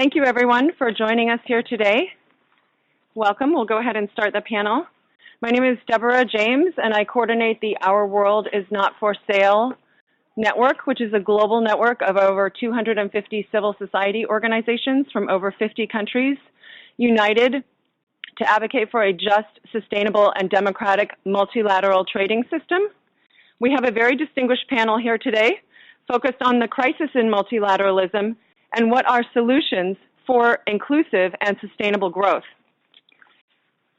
Thank you, everyone, for joining us here today. Welcome. We'll go ahead and start the panel. My name is Deborah James, and I coordinate the Our World is Not for Sale network, which is a global network of over 250 civil society organizations from over 50 countries, united to advocate for a just, sustainable, and democratic multilateral trading system. We have a very distinguished panel here today focused on the crisis in multilateralism and what are solutions for inclusive and sustainable growth.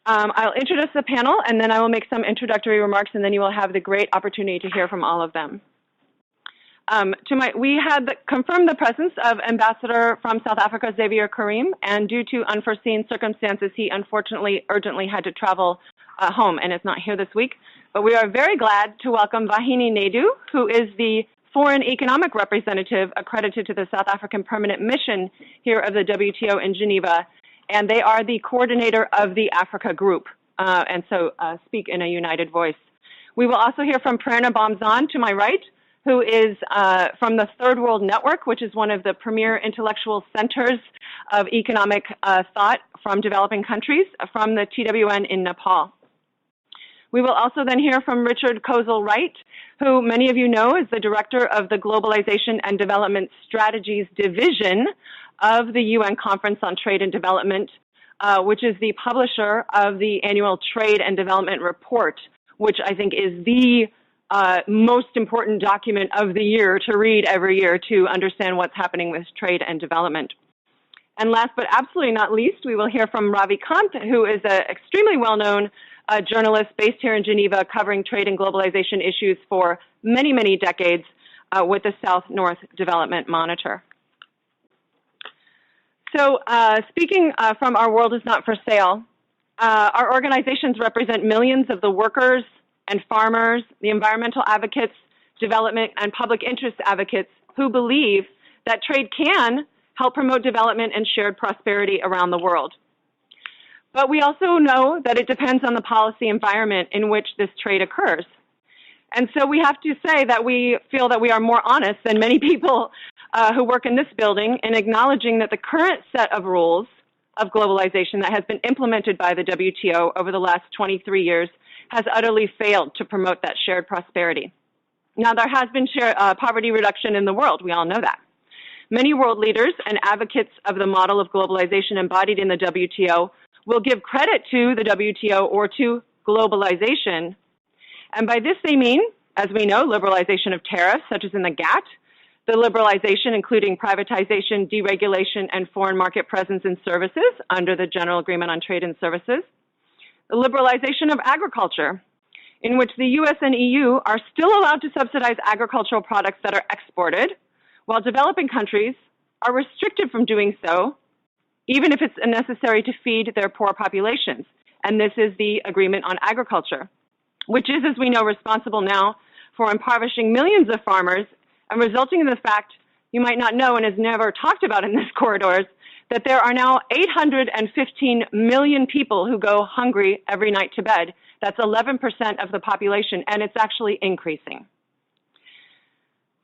I'll introduce the panel, and then I will make some introductory remarks, and then you will have the great opportunity to hear from all of them. We had confirmed the presence of Ambassador from South Africa, Xavier Karim, and due to unforeseen circumstances, he unfortunately urgently had to travel home and is not here this week. But we are very glad to welcome Vahini Naidu, who is the Foreign Economic Representative accredited to the South African Permanent Mission here of the WTO in Geneva, and they are the coordinator of the Africa Group, and so speak in a united voice. We will also hear from Prerna Bomzan to my right, who is from the Third World Network, which is one of the premier intellectual centers of economic thought from developing countries, from the TWN in Nepal. We will also then hear from Richard Kozul-Wright, who many of you know is the director of the Globalization and Development Strategies Division of the UN Conference on Trade and Development, which is the publisher of the annual Trade and Development Report, which I think is the most important document of the year to read every year to understand what's happening with trade and development. And last but absolutely not least, we will hear from Ravi Kanth, who is an extremely well-known journalist based here in Geneva covering trade and globalization issues for many, many decades with the South-North Development Monitor. So speaking from Our World is Not for Sale, our organizations represent millions of the workers and farmers, the environmental advocates, development and public interest advocates who believe that trade can help promote development and shared prosperity around the world. But we also know that it depends on the policy environment in which this trade occurs. And so we have to say that we feel that we are more honest than many people who work in this building in acknowledging that the current set of rules of globalization that has been implemented by the WTO over the last 23 years has utterly failed to promote that shared prosperity. Now, there has been poverty reduction in the world. We all know that. Many world leaders and advocates of the model of globalization embodied in the WTO will give credit to the WTO or to globalization. And by this they mean, as we know, liberalization of tariffs, such as in the GATT, the liberalization including privatization, deregulation, and foreign market presence in services under the General Agreement on Trade and Services, the liberalization of agriculture, in which the US and EU are still allowed to subsidize agricultural products that are exported, while developing countries are restricted from doing so, even if it's necessary to feed their poor populations. And this is the Agreement on Agriculture, which is, as we know, responsible now for impoverishing millions of farmers and resulting in the fact, you might not know and is never talked about in this corridors, that there are now 815 million people who go hungry every night to bed. That's 11% of the population, and it's actually increasing.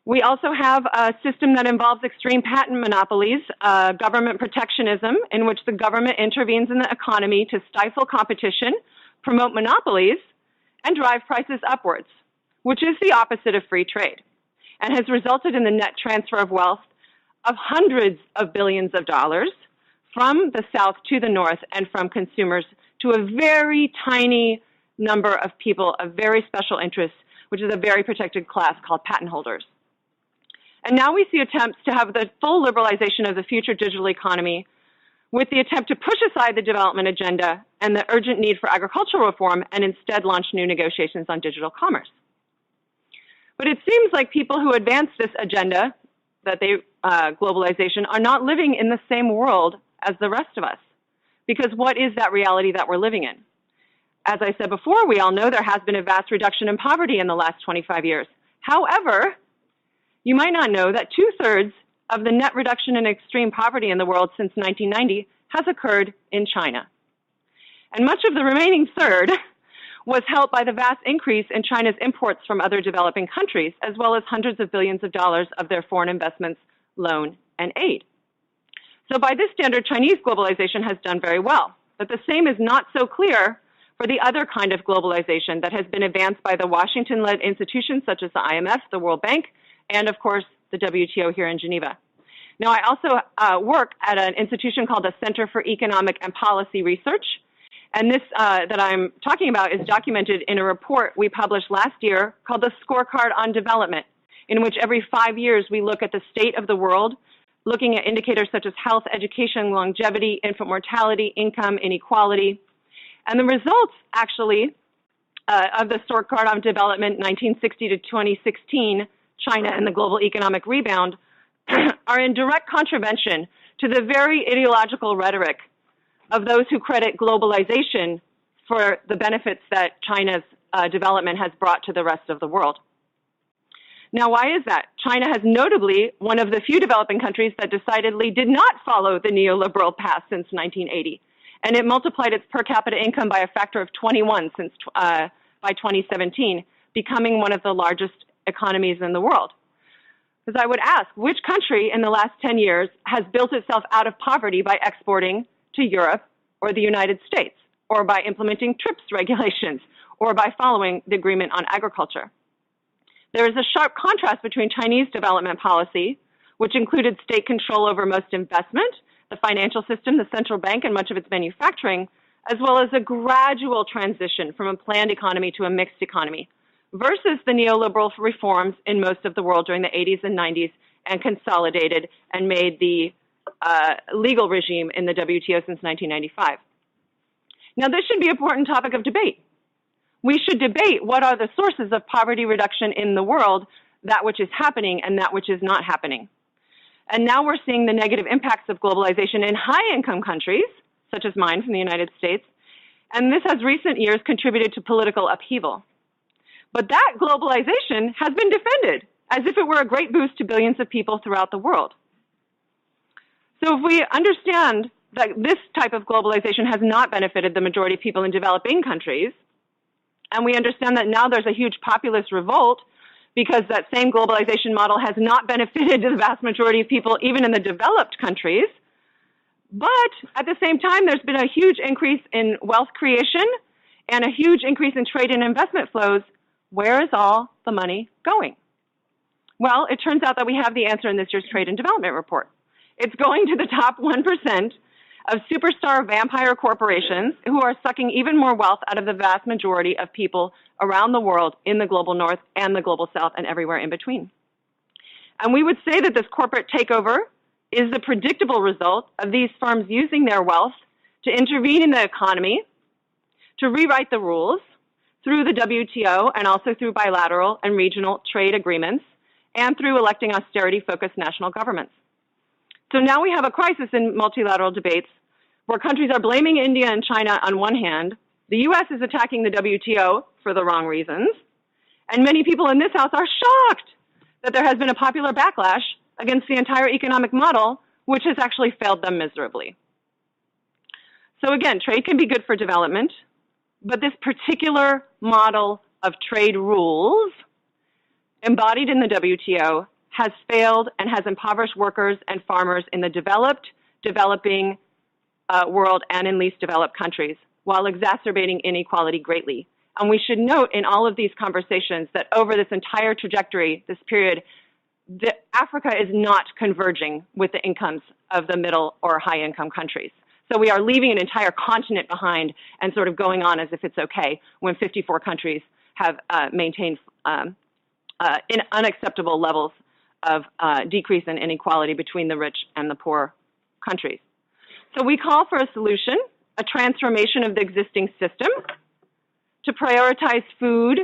We also have a system that involves extreme patent monopolies, government protectionism, in which the government intervenes in the economy to stifle competition, promote monopolies, and drive prices upwards, which is the opposite of free trade, and has resulted in the net transfer of wealth of hundreds of billions of dollars from the South to the North and from consumers to a very tiny number of people of very special interests, which is a very protected class called patent holders. And now we see attempts to have the full liberalization of the future digital economy with the attempt to push aside the development agenda and the urgent need for agricultural reform and instead launch new negotiations on digital commerce. But it seems like people who advance this agenda, that globalization, are not living in the same world as the rest of us. Because what is that reality that we're living in? As I said before, we all know there has been a vast reduction in poverty in the last 25 years. However, you might not know that 2/3 of the net reduction in extreme poverty in the world since 1990 has occurred in China. And much of the remaining third was helped by the vast increase in China's imports from other developing countries, as well as hundreds of billions of dollars of their foreign investments, loan, and aid. So by this standard, Chinese globalization has done very well. But the same is not so clear for the other kind of globalization that has been advanced by the Washington-led institutions such as the IMF, the World Bank, and of course, the WTO here in Geneva. Now, I also work at an institution called the Center for Economic and Policy Research. And this that I'm talking about is documented in a report we published last year called the Scorecard on Development, in which every 5 years we look at the state of the world, looking at indicators such as health, education, longevity, infant mortality, income, inequality. And the results, actually, of the Scorecard on Development 1960 to 2016, China and the global economic rebound, are in direct contravention to the very ideological rhetoric of those who credit globalization for the benefits that China's development has brought to the rest of the world. Now, why is that? China has notably one of the few developing countries that decidedly did not follow the neoliberal path since 1980, and it multiplied its per capita income by a factor of 21 since by 2017, becoming one of the largest economies in the world. Because I would ask, which country in the last 10 years has built itself out of poverty by exporting to Europe or the United States, or by implementing TRIPS regulations, or by following the Agreement on Agriculture? There is a sharp contrast between Chinese development policy, which included state control over most investment, the financial system, the central bank, and much of its manufacturing, as well as a gradual transition from a planned economy to a mixed economy, versus the neoliberal reforms in most of the world during the 80s and 90s and consolidated and made the legal regime in the WTO since 1995. Now, this should be an important topic of debate. We should debate what are the sources of poverty reduction in the world, that which is happening and that which is not happening. And now we're seeing the negative impacts of globalization in high-income countries, such as mine from the United States, and this has recent years contributed to political upheaval. But that globalization has been defended as if it were a great boost to billions of people throughout the world. So if we understand that this type of globalization has not benefited the majority of people in developing countries, and we understand that now there's a huge populist revolt because that same globalization model has not benefited the vast majority of people even in the developed countries, but at the same time there's been a huge increase in wealth creation and a huge increase in trade and investment flows, where is all the money going? Well, it turns out that we have the answer in this year's Trade and Development Report. It's going to the top 1% of superstar vampire corporations who are sucking even more wealth out of the vast majority of people around the world in the global north and the global south and everywhere in between. And we would say that this corporate takeover is the predictable result of these firms using their wealth to intervene in the economy, to rewrite the rules through the WTO and also through bilateral and regional trade agreements and through electing austerity-focused national governments. So now we have a crisis in multilateral debates where countries are blaming India and China on one hand, the US is attacking the WTO for the wrong reasons, and many people in this House are shocked that there has been a popular backlash against the entire economic model, which has actually failed them miserably. So again, trade can be good for development, but this particular model of trade rules embodied in the WTO has failed and has impoverished workers and farmers in the developed, developing world and in least developed countries, while exacerbating inequality greatly. And we should note in all of these conversations that over this entire trajectory, this period, Africa is not converging with the incomes of the middle or high income countries. So we are leaving an entire continent behind and sort of going on as if it's okay when 54 countries have maintained in unacceptable levels of decrease in inequality between the rich and the poor countries. So we call for a solution, a transformation of the existing system to prioritize food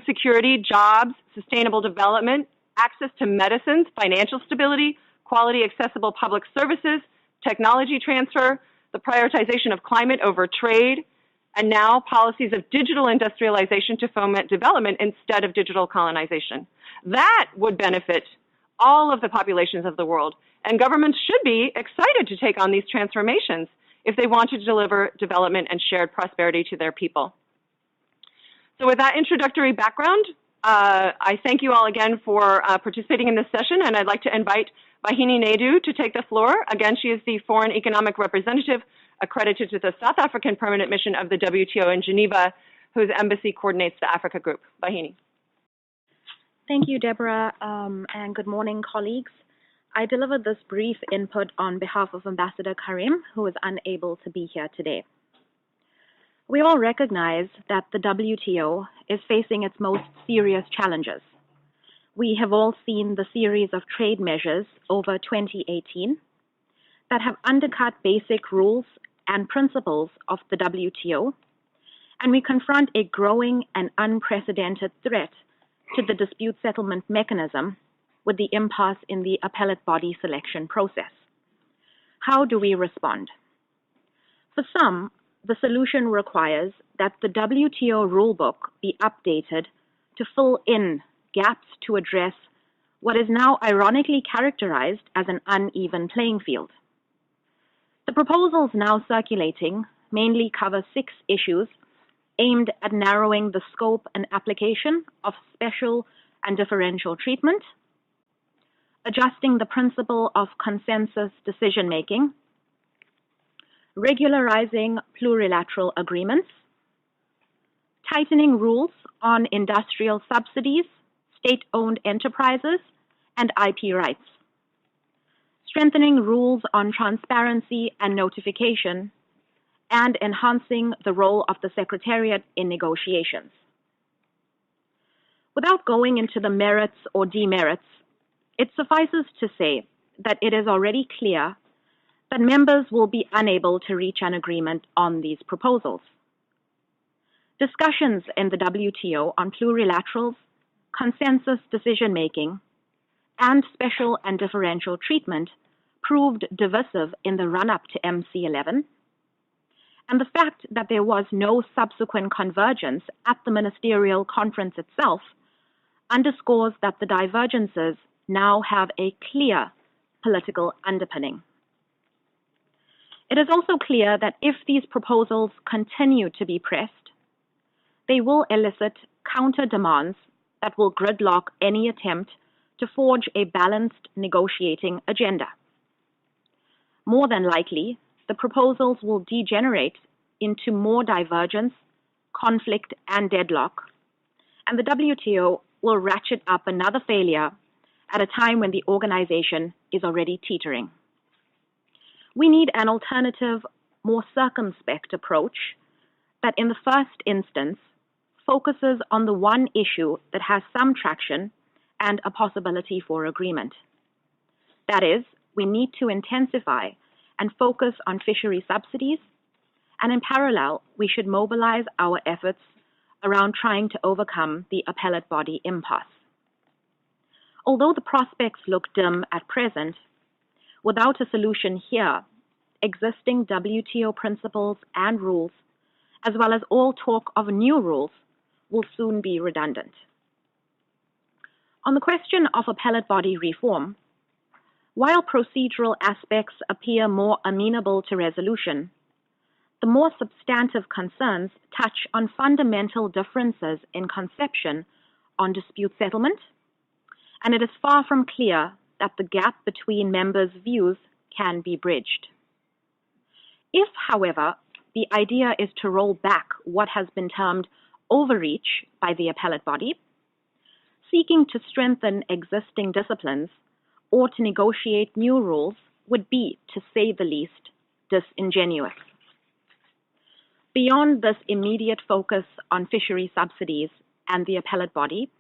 security, jobs, sustainable development, access to medicines, financial stability, quality accessible public services, technology transfer, the prioritization of climate over trade, and now policies of digital industrialization to foment development instead of digital colonization. That would benefit all of the populations of the world, and governments should be excited to take on these transformations if they want to deliver development and shared prosperity to their people. So with that introductory background, I thank you all again for participating in this session, and I'd like to invite Vahini Naidu to take the floor. Again, she is the Foreign Economic Representative accredited to the South African Permanent Mission of the WTO in Geneva, whose embassy coordinates the Africa Group. Vahini. Thank you, Deborah, and good morning, colleagues. I delivered this brief input on behalf of Ambassador Karim, who is unable to be here today. We all recognize that the WTO is facing its most serious challenges. We have all seen the series of trade measures over 2018 that have undercut basic rules and principles of the WTO, and we confront a growing and unprecedented threat to the dispute settlement mechanism with the impasse in the appellate body selection process. How do we respond? For some, the solution requires that the WTO rulebook be updated to fill in gaps to address what is now ironically characterized as an uneven playing field. The proposals now circulating mainly cover 6 issues aimed at narrowing the scope and application of special and differential treatment, adjusting the principle of consensus decision-making, regularizing plurilateral agreements, tightening rules on industrial subsidies, state-owned enterprises, and IP rights, strengthening rules on transparency and notification, and enhancing the role of the Secretariat in negotiations. Without going into the merits or demerits, it suffices to say that it is already clear that members will be unable to reach an agreement on these proposals. Discussions in the WTO on plurilaterals, consensus decision-making, and special and differential treatment proved divisive in the run-up to MC11, and the fact that there was no subsequent convergence at the ministerial conference itself underscores that the divergences now have a clear political underpinning. It is also clear that if these proposals continue to be pressed, they will elicit counter demands that will gridlock any attempt to forge a balanced negotiating agenda. More than likely, the proposals will degenerate into more divergence, conflict, and deadlock, and the WTO will ratchet up another failure at a time when the organization is already teetering. We need an alternative, more circumspect approach that in the first instance focuses on the one issue that has some traction and a possibility for agreement. That is, we need to intensify and focus on fishery subsidies, and in parallel, we should mobilize our efforts around trying to overcome the appellate body impasse. Although the prospects look dim at present, without a solution here, existing WTO principles and rules, as well as all talk of new rules, will soon be redundant. On the question of appellate body reform, while procedural aspects appear more amenable to resolution, the more substantive concerns touch on fundamental differences in conception on dispute settlement, and it is far from clear that the gap between members' views can be bridged. If, however, the idea is to roll back what has been termed overreach by the appellate body, seeking to strengthen existing disciplines or to negotiate new rules would be, to say the least, disingenuous. Beyond this immediate focus on fishery subsidies and the appellate body,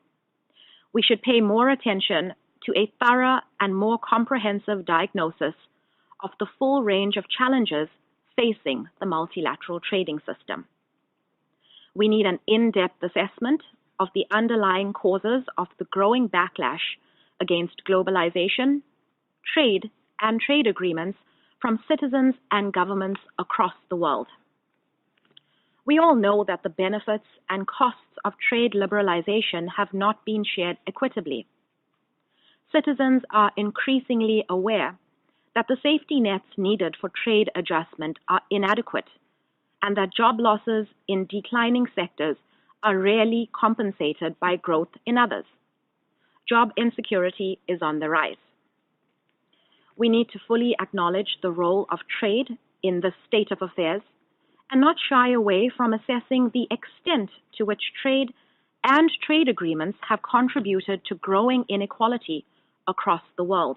we should pay more attention to a thorough and more comprehensive diagnosis of the full range of challenges facing the multilateral trading system. We need an in-depth assessment of the underlying causes of the growing backlash against globalization, trade, and trade agreements from citizens and governments across the world. We all know that the benefits and costs of trade liberalization have not been shared equitably. Citizens are increasingly aware that the safety nets needed for trade adjustment are inadequate, and that job losses in declining sectors are rarely compensated by growth in others. Job insecurity is on the rise. We need to fully acknowledge the role of trade in the state of affairs and not shy away from assessing the extent to which trade and trade agreements have contributed to growing inequality across the world.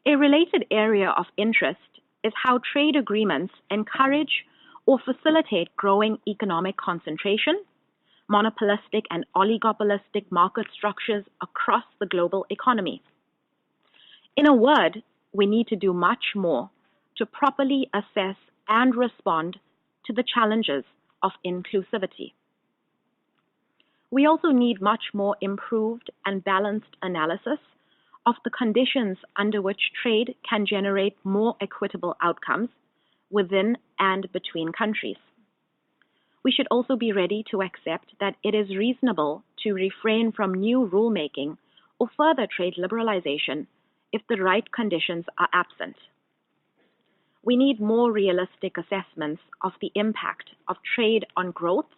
A related area of interest is how trade agreements encourage or facilitate growing economic concentration, monopolistic and oligopolistic market structures across the global economy. In a word, we need to do much more to properly assess and respond to the challenges of inclusivity. We also need much more improved and balanced analysis of the conditions under which trade can generate more equitable outcomes within and between countries. We should also be ready to accept that it is reasonable to refrain from new rulemaking or further trade liberalization if the right conditions are absent. We need more realistic assessments of the impact of trade on growth,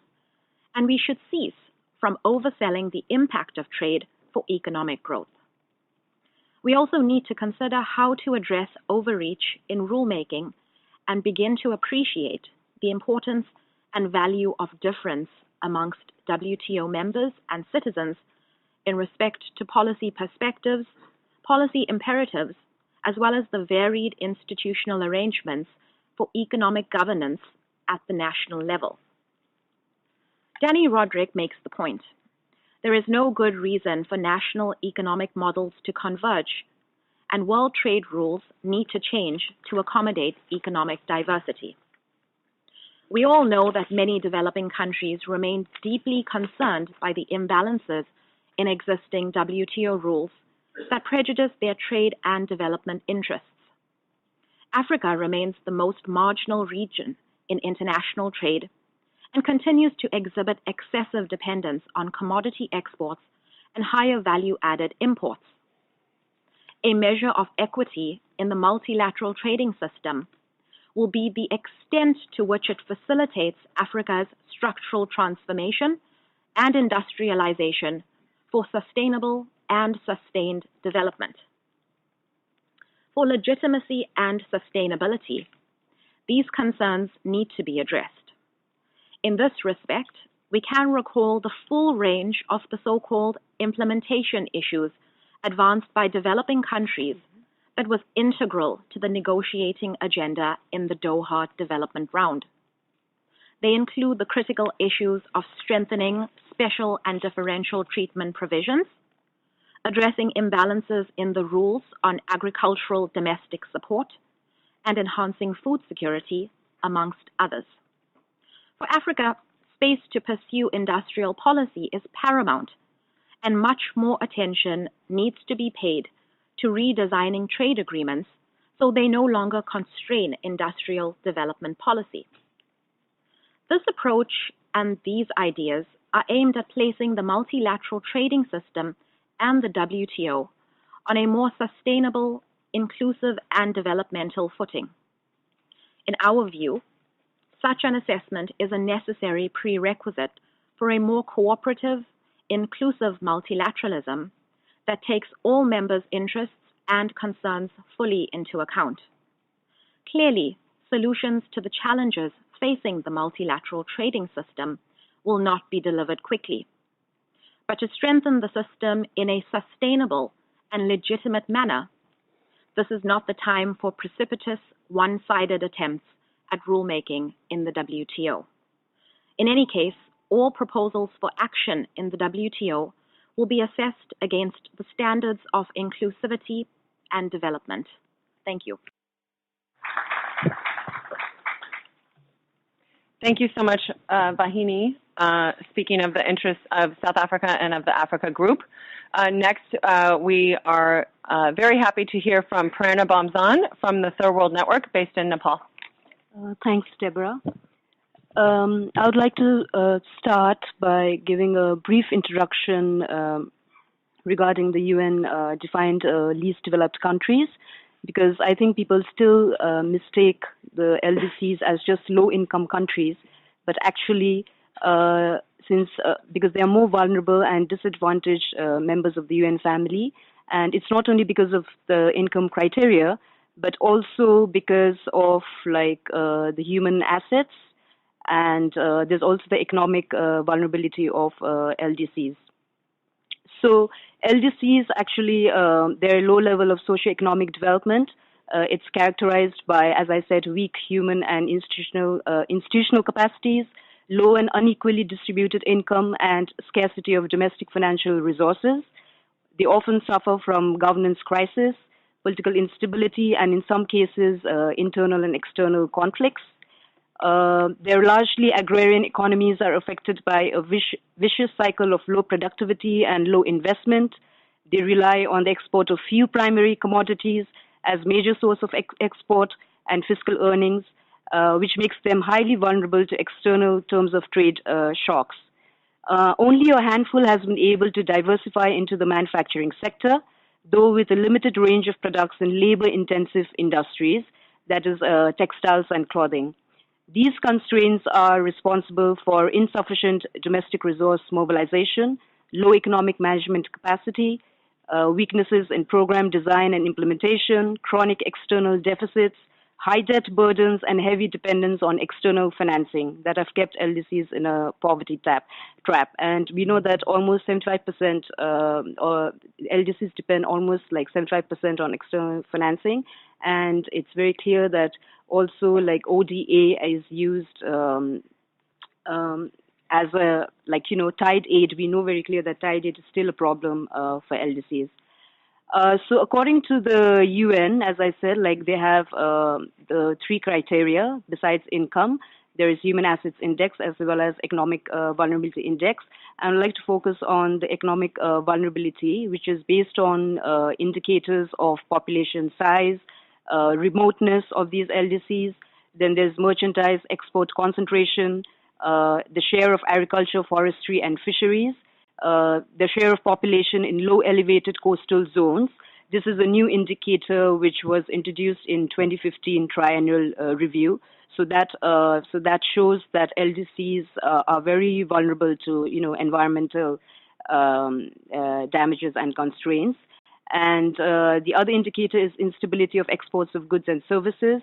and we should cease from overselling the impact of trade for economic growth. We also need to consider how to address overreach in rulemaking and begin to appreciate the importance and value of difference amongst WTO members and citizens in respect to policy perspectives, policy imperatives, as well as the varied institutional arrangements for economic governance at the national level. Danny Roderick makes the point. There is no good reason for national economic models to converge, and world trade rules need to change to accommodate economic diversity. We all know that many developing countries remain deeply concerned by the imbalances in existing WTO rules that prejudice their trade and development interests. Africa remains the most marginal region in international trade and continues to exhibit excessive dependence on commodity exports and higher value-added imports. A measure of equity in the multilateral trading system will be the extent to which it facilitates Africa's structural transformation and industrialization for sustainable and sustained development. For legitimacy and sustainability, these concerns need to be addressed. In this respect, we can recall the full range of the so-called implementation issues advanced by developing countries that was integral to the negotiating agenda in the Doha Development Round. They include the critical issues of strengthening special and differential treatment provisions, addressing imbalances in the rules on agricultural domestic support, and enhancing food security, amongst others. For Africa, space to pursue industrial policy is paramount, and much more attention needs to be paid to redesigning trade agreements so they no longer constrain industrial development policy. This approach and these ideas are aimed at placing the multilateral trading system and the WTO on a more sustainable, inclusive, and developmental footing. In our view, such an assessment is a necessary prerequisite for a more cooperative, inclusive multilateralism that takes all members' interests and concerns fully into account. Clearly, solutions to the challenges facing the multilateral trading system will not be delivered quickly. But to strengthen the system in a sustainable and legitimate manner, this is not the time for precipitous, one-sided attempts at rulemaking in the WTO. In any case, all proposals for action in the WTO will be assessed against the standards of inclusivity and development. Thank you. Thank you so much, Vahini, speaking of the interests of South Africa and of the Africa Group. Next, we are very happy to hear from Prerna Bomzan from the Third World Network based in Nepal. Thanks, Deborah. I would like to start by giving a brief introduction regarding the UN-defined least developed countries, because I think people still mistake the LDCs as just low-income countries, but actually, because they are more vulnerable and disadvantaged members of the UN family, And it's not only because of the income criteria, but also because of the human assets, and there's also the economic vulnerability of LDCs. So LDCs actually, their low level of socioeconomic development, it's characterized by, as I said, weak human and institutional capacities, low and unequally distributed income, and scarcity of domestic financial resources. They often suffer from governance crisis, political instability, and in some cases, internal and external conflicts. Their largely agrarian economies are affected by a vicious cycle of low productivity and low investment. They rely on the export of few primary commodities as major source of export and fiscal earnings, which makes them highly vulnerable to external terms of trade shocks. Only a handful has been able to diversify into the manufacturing sector, though with a limited range of products in labor-intensive industries, that is textiles and clothing. These constraints are responsible for insufficient domestic resource mobilization, low economic management capacity, weaknesses in program design and implementation, chronic external deficits, high debt burdens, and heavy dependence on external financing that have kept LDCs in a poverty trap. And we know that almost 75%, or LDCs depend almost 75% on external financing. And it's very clear that also ODA is used as a tide aid. We know very clear that tide aid is still a problem for LDCs. So according to the UN, as I said, they have the three criteria besides income. There is human assets index as well as economic vulnerability index. And I'd like to focus on the economic vulnerability, which is based on indicators of population size, remoteness of these LDCs. Then there's merchandise export concentration, the share of agriculture, forestry, and fisheries, the share of population in low elevated coastal zones. This is a new indicator which was introduced in 2015 triennial review. So that shows that LDCs are very vulnerable to environmental damages and constraints. And the other indicator is instability of exports of goods and services,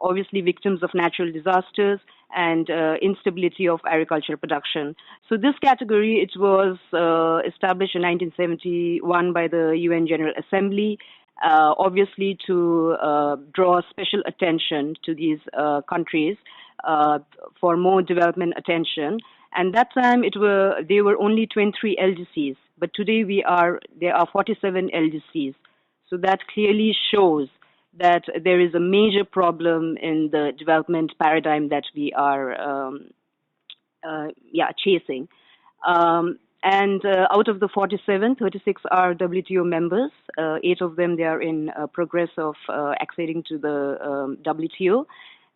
obviously victims of natural disasters, and instability of agricultural production. So this category, it was established in 1971 by the UN General Assembly, obviously to draw special attention to these countries for more development attention. And that time there were only 23 LDCs, but today there are 47 LDCs. So that clearly shows that there is a major problem in the development paradigm that we are chasing. And out of the 47, 36 are WTO members. 8 of them, they are in progress of acceding to the WTO.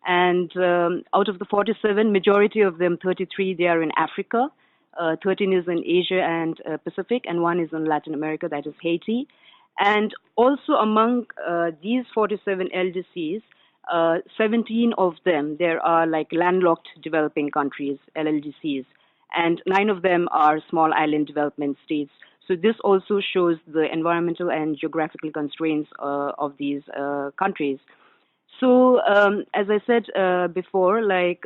And out of the 47, majority of them, 33, they are in Africa. 13 is in Asia and Pacific, and 1 is in Latin America, that is Haiti. And also among these 47 LDCs, 17 of them, there are landlocked developing countries, LLDCs, and 9 of them are small island development states. So this also shows the environmental and geographical constraints of these countries. So as I said before, the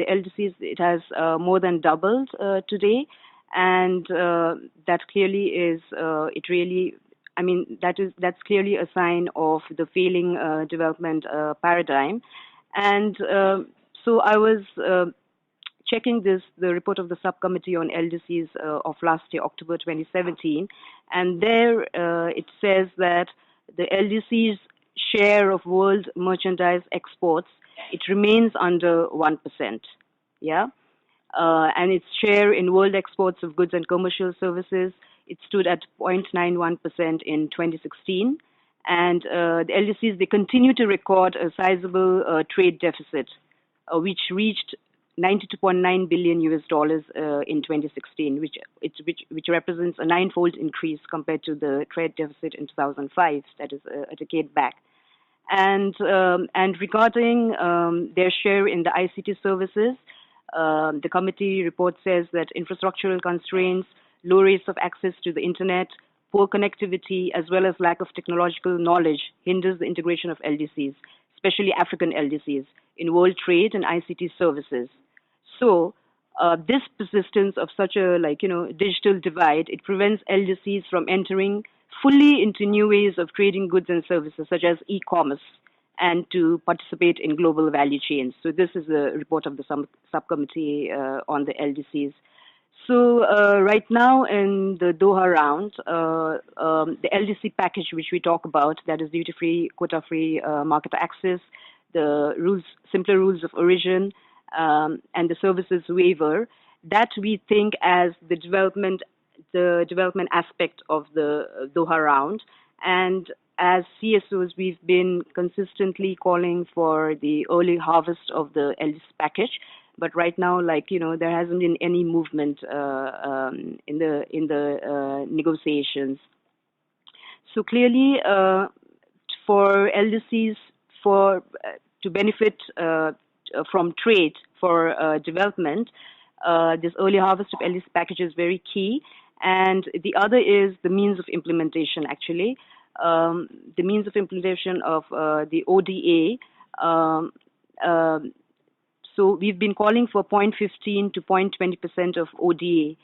LDCs, it has more than doubled today, and that clearly is, that's clearly a sign of the failing development paradigm. And so I was checking the report of the subcommittee on LDCs of last year, October 2017, and there it says that the LDCs share of world merchandise exports, it remains under 1%, and its share in world exports of goods and commercial services, it stood at 0.91% in 2016, and the LDCs, they continue to record a sizable trade deficit, which reached $92.9 billion in 2016, which represents a 9-fold increase compared to the trade deficit in 2005, that is a decade back. And regarding their share in the ICT services, the committee report says that infrastructural constraints, low rates of access to the internet, poor connectivity, as well as lack of technological knowledge hinders the integration of LDCs, especially African LDCs, in world trade and ICT services. So this persistence of such a digital divide, it prevents LDCs from entering fully into new ways of trading goods and services, such as e-commerce, and to participate in global value chains. So this is a report of the subcommittee on the LDCs. So right now in the Doha round, the LDC package which we talk about, that is duty-free, quota-free market access, the rules, simpler rules of origin, and the services waiver, that we think as the development aspect of the Doha round. And as CSOs, we've been consistently calling for the early harvest of the LDC package. But right now, there hasn't been any movement in the negotiations. So clearly, for LDCs to benefit from trade for development, this early harvest of LDC package is very key. And the other is the means of implementation, actually. The means of implementation of the ODA. So we've been calling for 0.15 to 0.20% of ODA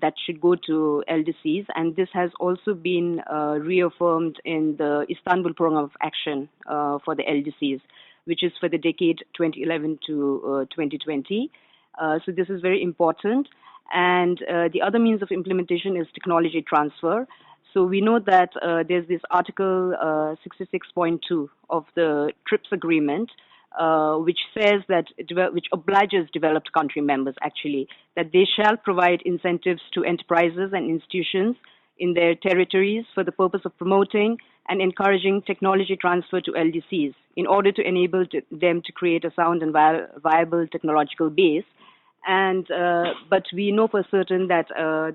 that should go to LDCs, and this has also been reaffirmed in the Istanbul Program of Action for the LDCs, which is for the decade 2011 to 2020. So this is very important. And the other means of implementation is technology transfer. So we know that there's this Article 66.2 of the TRIPS agreement, which says that, which obliges developed country members actually, that they shall provide incentives to enterprises and institutions in their territories for the purpose of promoting and encouraging technology transfer to LDCs in order to enable them to create a sound and viable technological base. And but we know for certain that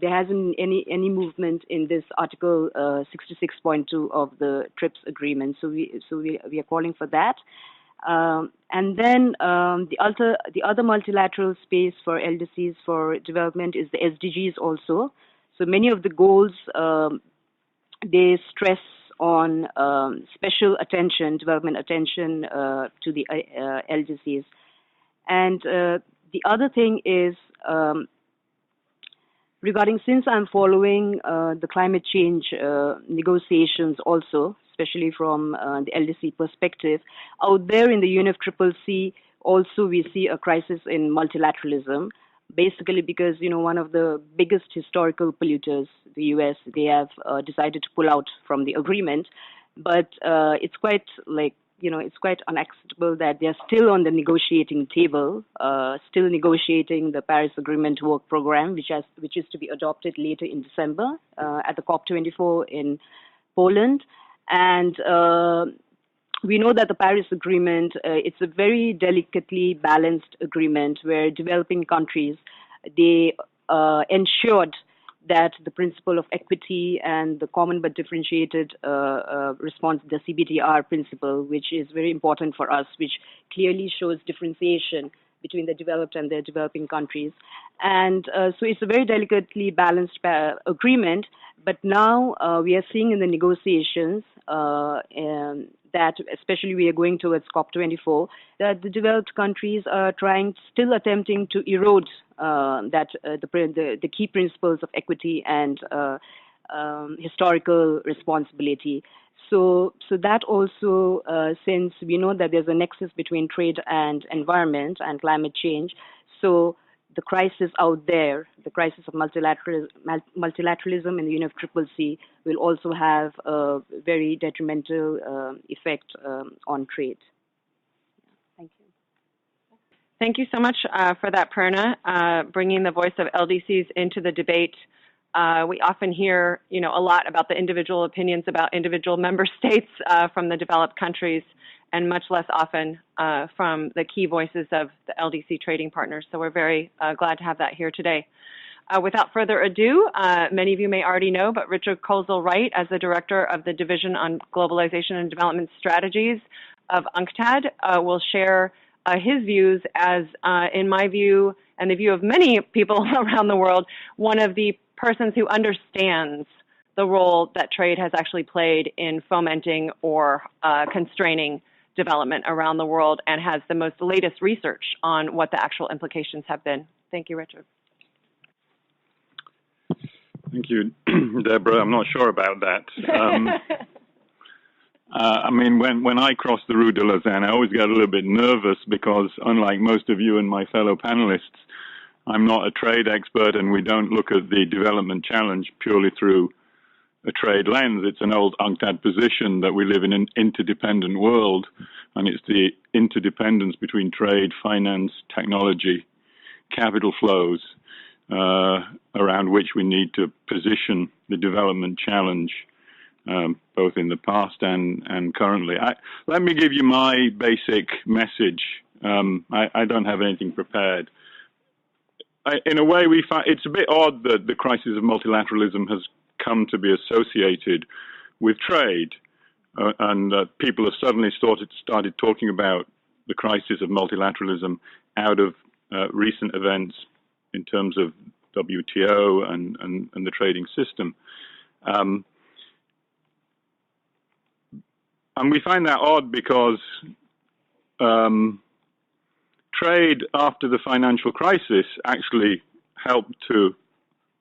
there hasn't been any movement in this Article 66.2 of the TRIPS agreement. So we are calling for that. And then the other multilateral space for LDCs for development is the SDGs also. So many of the goals, they stress on special attention, development attention to the LDCs. And the other thing is regarding, since I'm following the climate change negotiations also, especially from the LDC perspective, out there in the UNFCCC also we see a crisis in multilateralism, basically because, one of the biggest historical polluters, the US, they have decided to pull out from the agreement. But it's quite it's quite unacceptable that they're still on the negotiating table, still negotiating the Paris Agreement work program, which is to be adopted later in December at the COP24 in Poland. And we know that the Paris Agreement, it's a very delicately balanced agreement where developing countries, they ensured that the principle of equity and the common but differentiated response, the CBTR principle, which is very important for us, which clearly shows differentiation between the developed and the developing countries. And so it's a very delicately balanced agreement, but now we are seeing in the negotiations that, especially we are going towards COP24, that the developed countries are still attempting to erode the key principles of equity and historical responsibility. So that also, since we know that there's a nexus between trade and environment and climate change, so the crisis out there, the crisis of multilateralism in the UNFCCC will also have a very detrimental effect on trade. Thank you. Thank you so much for that, Prerna, bringing the voice of LDCs into the debate. We often hear, a lot about the individual opinions about individual member states from the developed countries, and much less often from the key voices of the LDC trading partners. So we're very glad to have that here today. Without further ado, many of you may already know, but Richard Kozul-Wright, as the Director of the Division on Globalization and Development Strategies of UNCTAD, will share his views as, in my view, and the view of many people around the world, one of the persons who understands the role that trade has actually played in fomenting or constraining development around the world, and has the most latest research on what the actual implications have been. Thank you, Richard. Thank you, Deborah. I'm not sure about that. I mean, when I cross the Rue de Lausanne, I always get a little bit nervous because, unlike most of you and my fellow panelists, I'm not a trade expert, and we don't look at the development challenge purely through a trade lens. It's an old UNCTAD position that we live in an interdependent world, and it's the interdependence between trade, finance, technology, capital flows around which we need to position the development challenge, both in the past and currently. Let me give you my basic message. I don't have anything prepared. In a way, we find it's a bit odd that the crisis of multilateralism has come to be associated with trade, and people have suddenly started talking about the crisis of multilateralism out of recent events in terms of WTO and the trading system. And we find that odd because trade after the financial crisis actually helped to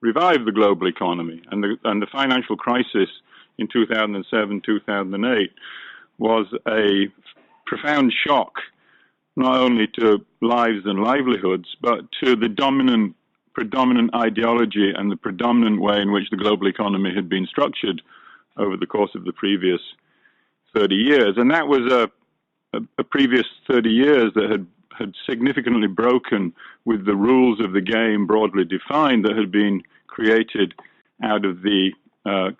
revive the global economy. And the financial crisis in 2007, 2008 was a profound shock, not only to lives and livelihoods, but to the predominant ideology and the predominant way in which the global economy had been structured over the course of the previous 30 years. And that was a previous 30 years that had significantly broken with the rules of the game broadly defined that had been created out of the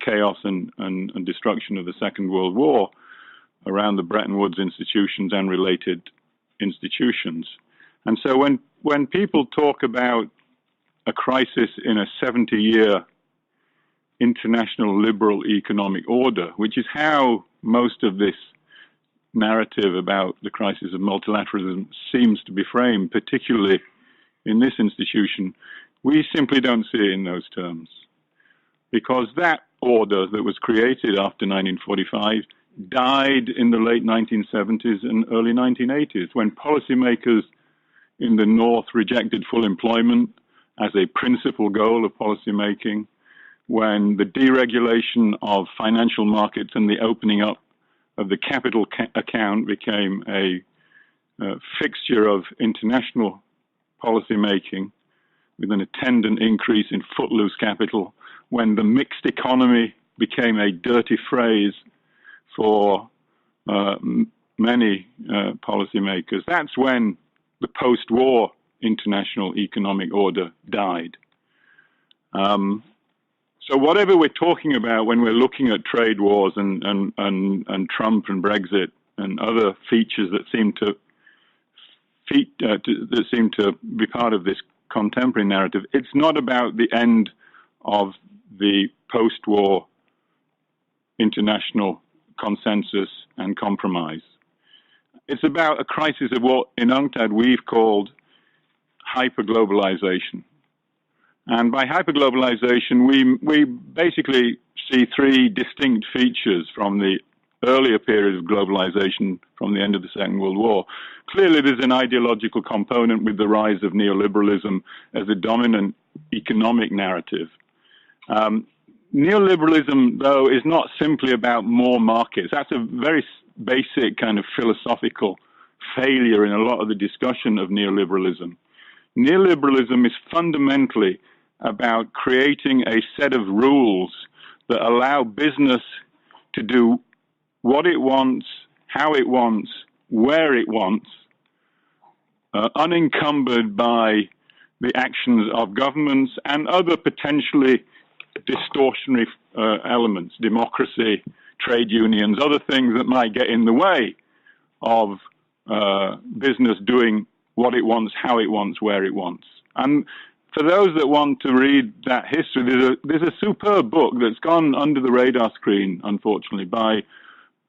chaos and destruction of the Second World War around the Bretton Woods institutions and related institutions. And so when people talk about a crisis in a 70-year international liberal economic order, which is how most of this narrative about the crisis of multilateralism seems to be framed, particularly in this institution, we simply don't see it in those terms. Because that order that was created after 1945 died in the late 1970s and early 1980s, when policymakers in the North rejected full employment as a principal goal of policymaking, when the deregulation of financial markets and the opening up of the capital account became a fixture of international policymaking, with an attendant increase in footloose capital, when the mixed economy became a dirty phrase for many policymakers. That's when the post-war international economic order died. So whatever we're talking about when we're looking at trade wars and Trump and Brexit and other features that seem to be part of this contemporary narrative, it's not about the end of the post-war international consensus and compromise. It's about a crisis of what in UNCTAD we've called hyperglobalization. And by hyperglobalization, we basically see three distinct features from the earlier period of globalization from the end of the Second World War. Clearly, there's an ideological component with the rise of neoliberalism as a dominant economic narrative. Neoliberalism, though, is not simply about more markets. That's a very basic kind of philosophical failure in a lot of the discussion of neoliberalism. Neoliberalism is fundamentally about creating a set of rules that allow business to do what it wants, how it wants, where it wants, unencumbered by the actions of governments and other potentially distortionary elements, democracy, trade unions, other things that might get in the way of business doing what it wants, how it wants, where it wants. And for those that want to read that history, there's a superb book that's gone under the radar screen, unfortunately, by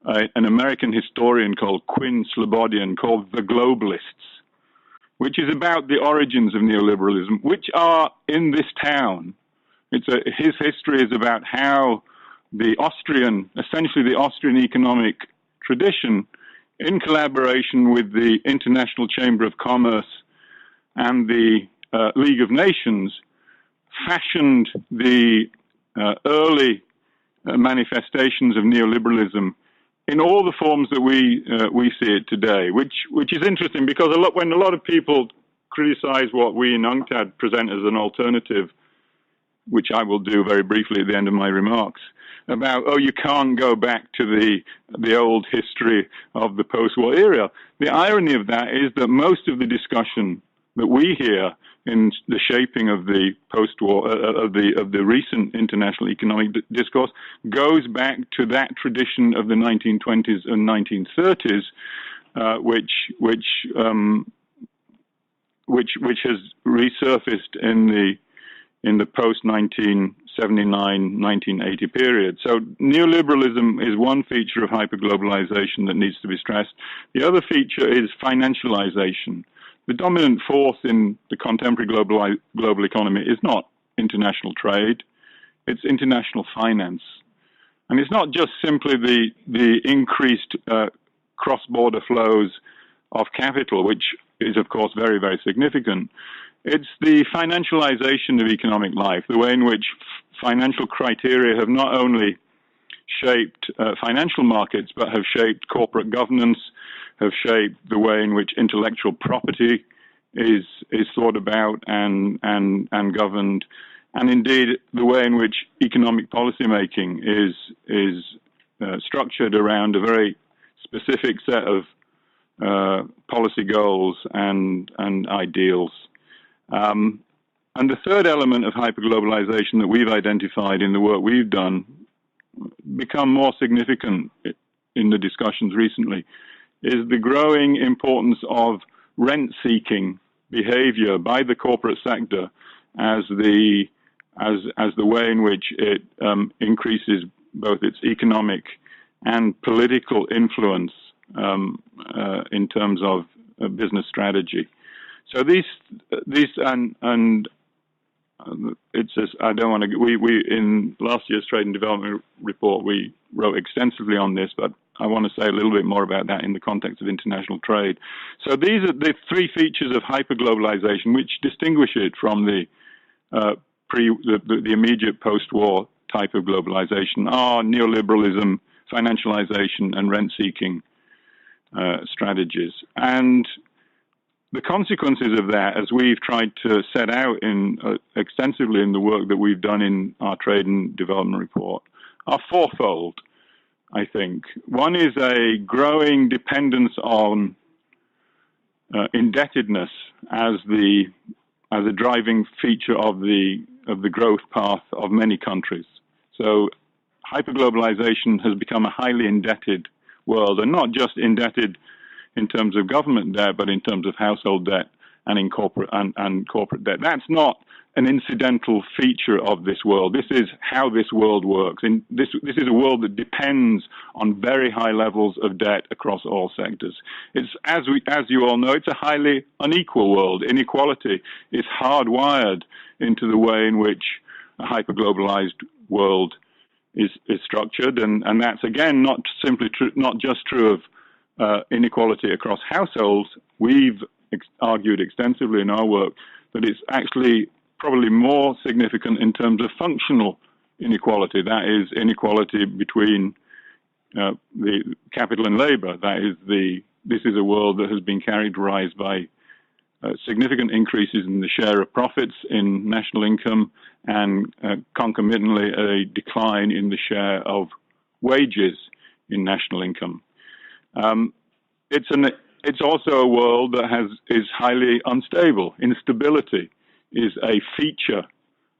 an American historian called Quinn Slobodian, called The Globalists, which is about the origins of neoliberalism, which are in this town. His history is about how essentially the Austrian economic tradition, in collaboration with the International Chamber of Commerce and the League of Nations, fashioned the early manifestations of neoliberalism in all the forms that we see it today, which is interesting because when a lot of people criticize what we in UNCTAD present as an alternative, which I will do very briefly at the end of my remarks, about, oh, you can't go back to the old history of the post-war era. The irony of that is that most of the discussion that we hear in the shaping of the post-war, of the recent international economic discourse, goes back to that tradition of the 1920s and 1930s, which has resurfaced in the post-1979, 1980 period. So neoliberalism is one feature of hyperglobalization that needs to be stressed. The other feature is financialization. The dominant force in the contemporary global economy is not international trade, it's international finance. And it's not just simply the increased cross-border flows of capital, which is, of course, very, very significant. It's the financialization of economic life, the way in which financial criteria have not only shaped financial markets, but have shaped corporate governance, have shaped the way in which intellectual property is thought about and governed, and indeed the way in which economic policymaking is structured around a very specific set of policy goals and ideals. And the third element of hyperglobalization that we've identified in the work we've done, become more significant in the discussions recently, is the growing importance of rent-seeking behavior by the corporate sector as the way in which it increases both its economic and political influence in terms of business strategy. So these and it's just, I don't want to. We in last year's Trade and Development report we wrote extensively on this, but I want to say a little bit more about that in the context of international trade. So these are the three features of hyperglobalization which distinguish it from the immediate post-war type of globalization are neoliberalism, financialization, and rent-seeking strategies. And the consequences of that, as we've tried to set out extensively in the work that we've done in our Trade and Development report, are fourfold, I think. One is a growing dependence on indebtedness as a driving feature of the growth path of many countries. So hyperglobalization has become a highly indebted world, and not just indebted in terms of government debt, but in terms of household debt and in corporate debt. That's not an incidental feature of this world. This is how this world works. And this is a world that depends on very high levels of debt across all sectors. It's as you all know, it's a highly unequal world. Inequality is hardwired into the way in which a hyperglobalized world is structured, and that's again not just true of inequality across households. We've argued extensively in our work that it's actually probably more significant in terms of functional inequality. That is inequality between the capital and labor. This is a world that has been characterized by significant increases in the share of profits in national income and concomitantly a decline in the share of wages in national income. It's also a world that is highly unstable. Instability is a feature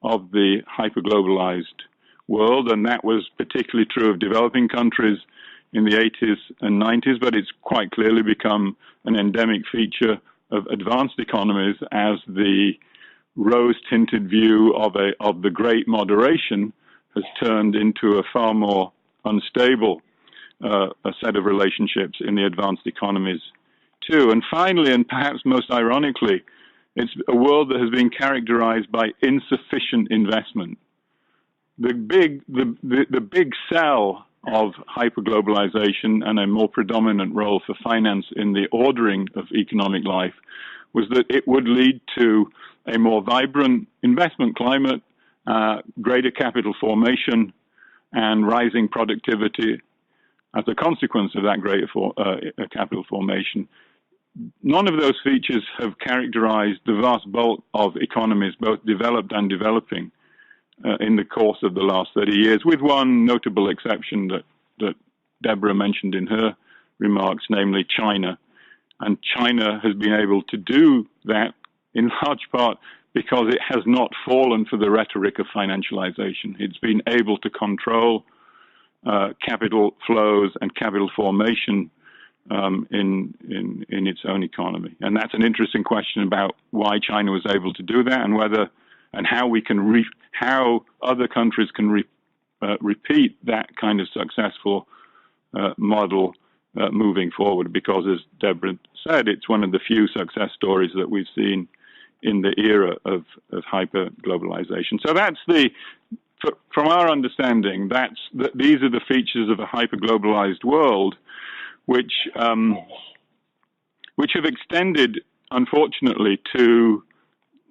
of the hyperglobalized world, and that was particularly true of developing countries in the 80s and 90s, but it's quite clearly become an endemic feature of advanced economies as the rose-tinted view of the great moderation has turned into a far more unstable a set of relationships in the advanced economies too. And finally, and perhaps most ironically, it's a world that has been characterized by insufficient investment. the big sell of hyperglobalization and a more predominant role for finance in the ordering of economic life was that it would lead to a more vibrant investment climate, greater capital formation, and rising productivity as a consequence of that greater capital formation. None of those features have characterized the vast bulk of economies, both developed and developing, in the course of the last 30 years, with one notable exception that Deborah mentioned in her remarks, namely China. And China has been able to do that in large part because it has not fallen for the rhetoric of financialization. It's been able to control capital flows and capital formation in its own economy. And that's an interesting question about why China was able to do that and whether and how we can how other countries can repeat that kind of successful model moving forward, because as Deborah said, it's one of the few success stories that we've seen in the era of hyper-globalization. So that's from our understanding, these are the features of a hyper-globalized world, which have extended, unfortunately, to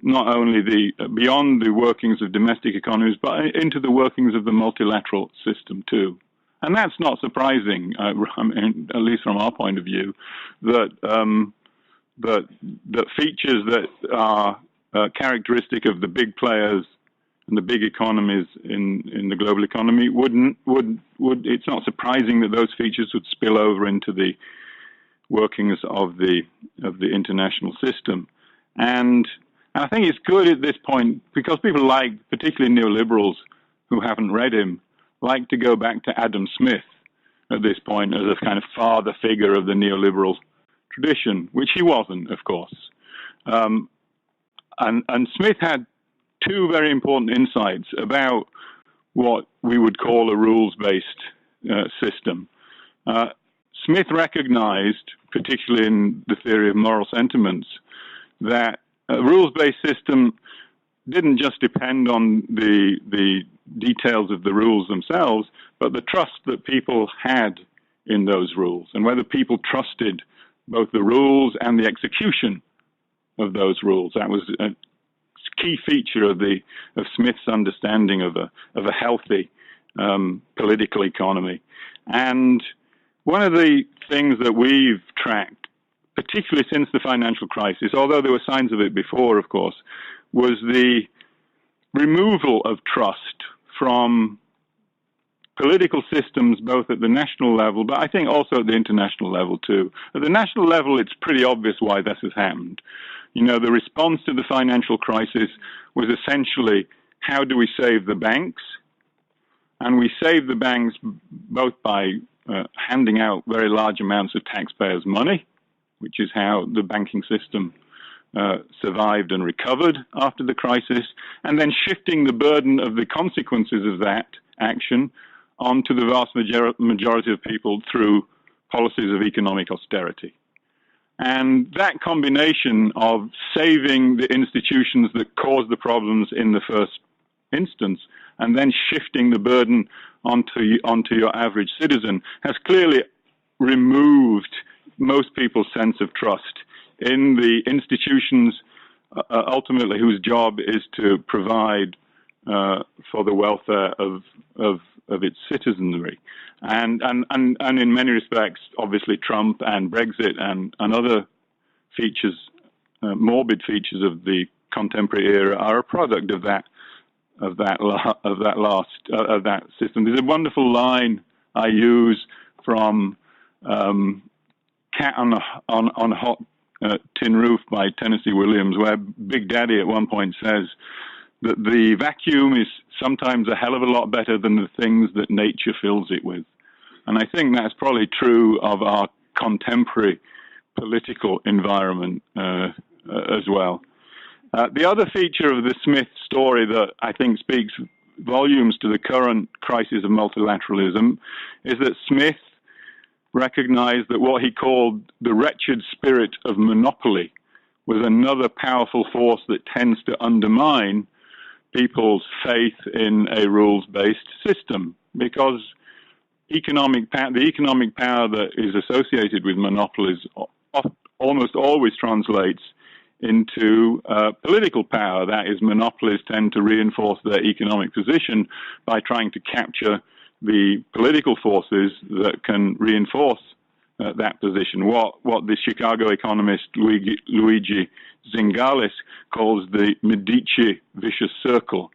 not only beyond the workings of domestic economies, but into the workings of the multilateral system too. And that's not surprising, I mean, at least from our point of view, that features that are characteristic of the big players and the big economies in the global economy it's not surprising that those features would spill over into the workings of the international system. And I think it's good at this point because people particularly neoliberals who haven't read him, like to go back to Adam Smith at this point as a kind of father figure of the neoliberal tradition, which he wasn't, of course. And Smith had two very important insights about what we would call a rules-based system. Smith recognized, particularly in the theory of moral sentiments, that a rules-based system didn't just depend on the details of the rules themselves, but the trust that people had in those rules, and whether people trusted both the rules and the execution of those rules. That was a key feature of Smith's understanding of a healthy political economy. And one of the things that we've tracked, particularly since the financial crisis, although there were signs of it before, of course, was the removal of trust from political systems, both at the national level, but I think also at the international level too. At the national level, it's pretty obvious why this has happened. You know, the response to the financial crisis was essentially, how do we save the banks? And we saved the banks both by handing out very large amounts of taxpayers' money, which is how the banking system survived and recovered after the crisis, and then shifting the burden of the consequences of that action onto the vast majority of people through policies of economic austerity. And that combination of saving the institutions that caused the problems in the first instance and then shifting the burden onto your average citizen has clearly removed most people's sense of trust in the institutions, ultimately whose job is to provide for the welfare of its citizenry. And in many respects, obviously Trump and Brexit and other features, morbid features of the contemporary era are a product of that system. There's a wonderful line I use from Cat on a Hot Tin Roof by Tennessee Williams, where Big Daddy at one point says that the vacuum is sometimes a hell of a lot better than the things that nature fills it with. And I think that's probably true of our contemporary political environment as well. The other feature of the Smith story that I think speaks volumes to the current crisis of multilateralism is that Smith recognized that what he called the wretched spirit of monopoly was another powerful force that tends to undermine people's faith in a rules-based system, because the economic power that is associated with monopolies almost always translates into political power. That is, monopolies tend to reinforce their economic position by trying to capture the political forces that can reinforce that position. What the Chicago economist Luigi Zingales calls the Medici vicious circle,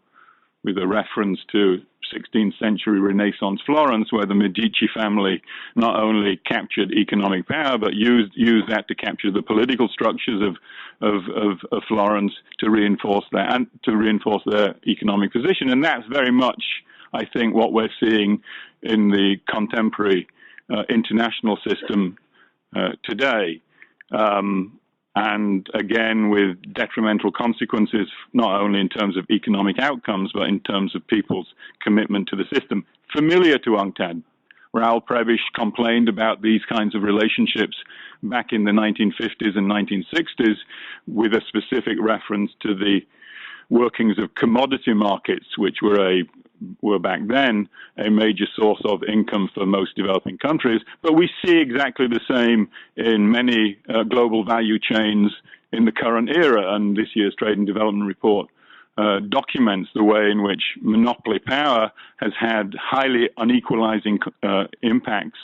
with a reference to 16th century Renaissance Florence, where the Medici family not only captured economic power, but used that to capture the political structures of Florence to reinforce that and to reinforce their economic position. And that's very much, I think, what we're seeing in the contemporary international system today. And again, with detrimental consequences, not only in terms of economic outcomes, but in terms of people's commitment to the system. Familiar to UNCTAD. Raoul Prebisch complained about these kinds of relationships back in the 1950s and 1960s, with a specific reference to the workings of commodity markets, which were back then a major source of income for most developing countries. But we see exactly the same in many global value chains in the current era, and this year's Trade and Development Report documents the way in which monopoly power has had highly unequalizing impacts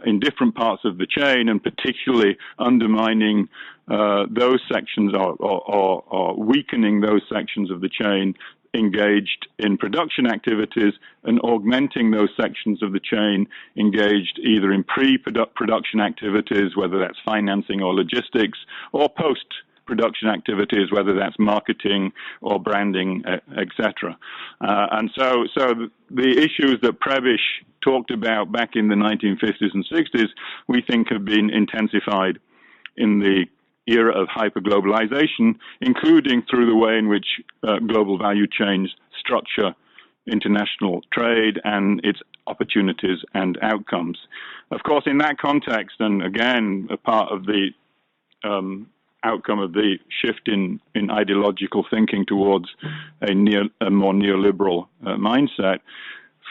in different parts of the chain, and particularly undermining those sections or weakening those sections of the chain engaged in production activities, and augmenting those sections of the chain engaged either in pre-production activities, whether that's financing or logistics, or post-production activities, whether that's marketing or branding, etc. And so the issues that Prebisch talked about back in the 1950s and 60s, we think have been intensified in the era of hyperglobalization, including through the way in which global value chains structure international trade and its opportunities and outcomes. Of course, in that context, and again, a part of the outcome of the shift in ideological thinking towards a more neoliberal mindset,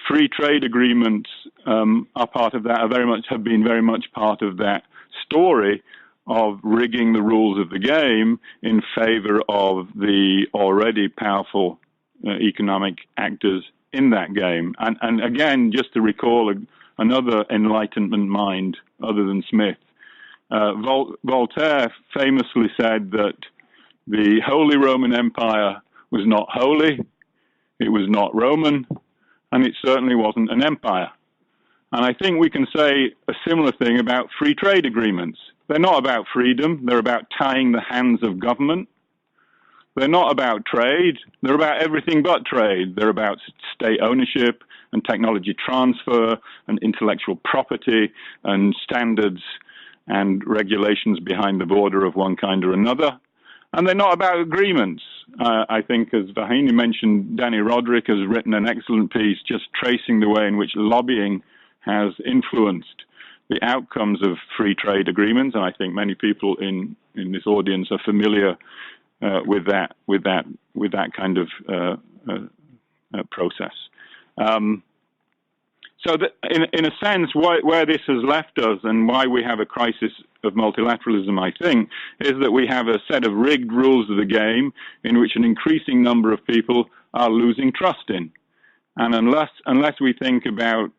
free trade agreements are part of that, have been very much part of that story of rigging the rules of the game in favor of the already powerful economic actors in that game. And again, just to recall another Enlightenment mind other than Smith, Voltaire famously said that the Holy Roman Empire was not holy, it was not Roman, and it certainly wasn't an empire. And I think we can say a similar thing about free trade agreements. They're not about freedom. They're about tying the hands of government. They're not about trade. They're about everything but trade. They're about state ownership and technology transfer and intellectual property and standards and regulations behind the border of one kind or another. And they're not about agreements. I think, as Vahini mentioned, Danny Roderick has written an excellent piece just tracing the way in which lobbying has influenced the outcomes of free trade agreements, and I think many people in this audience are familiar with that kind of process. So that in a sense, where this has left us and why we have a crisis of multilateralism, I think, is that we have a set of rigged rules of the game in which an increasing number of people are losing trust in. And unless we think about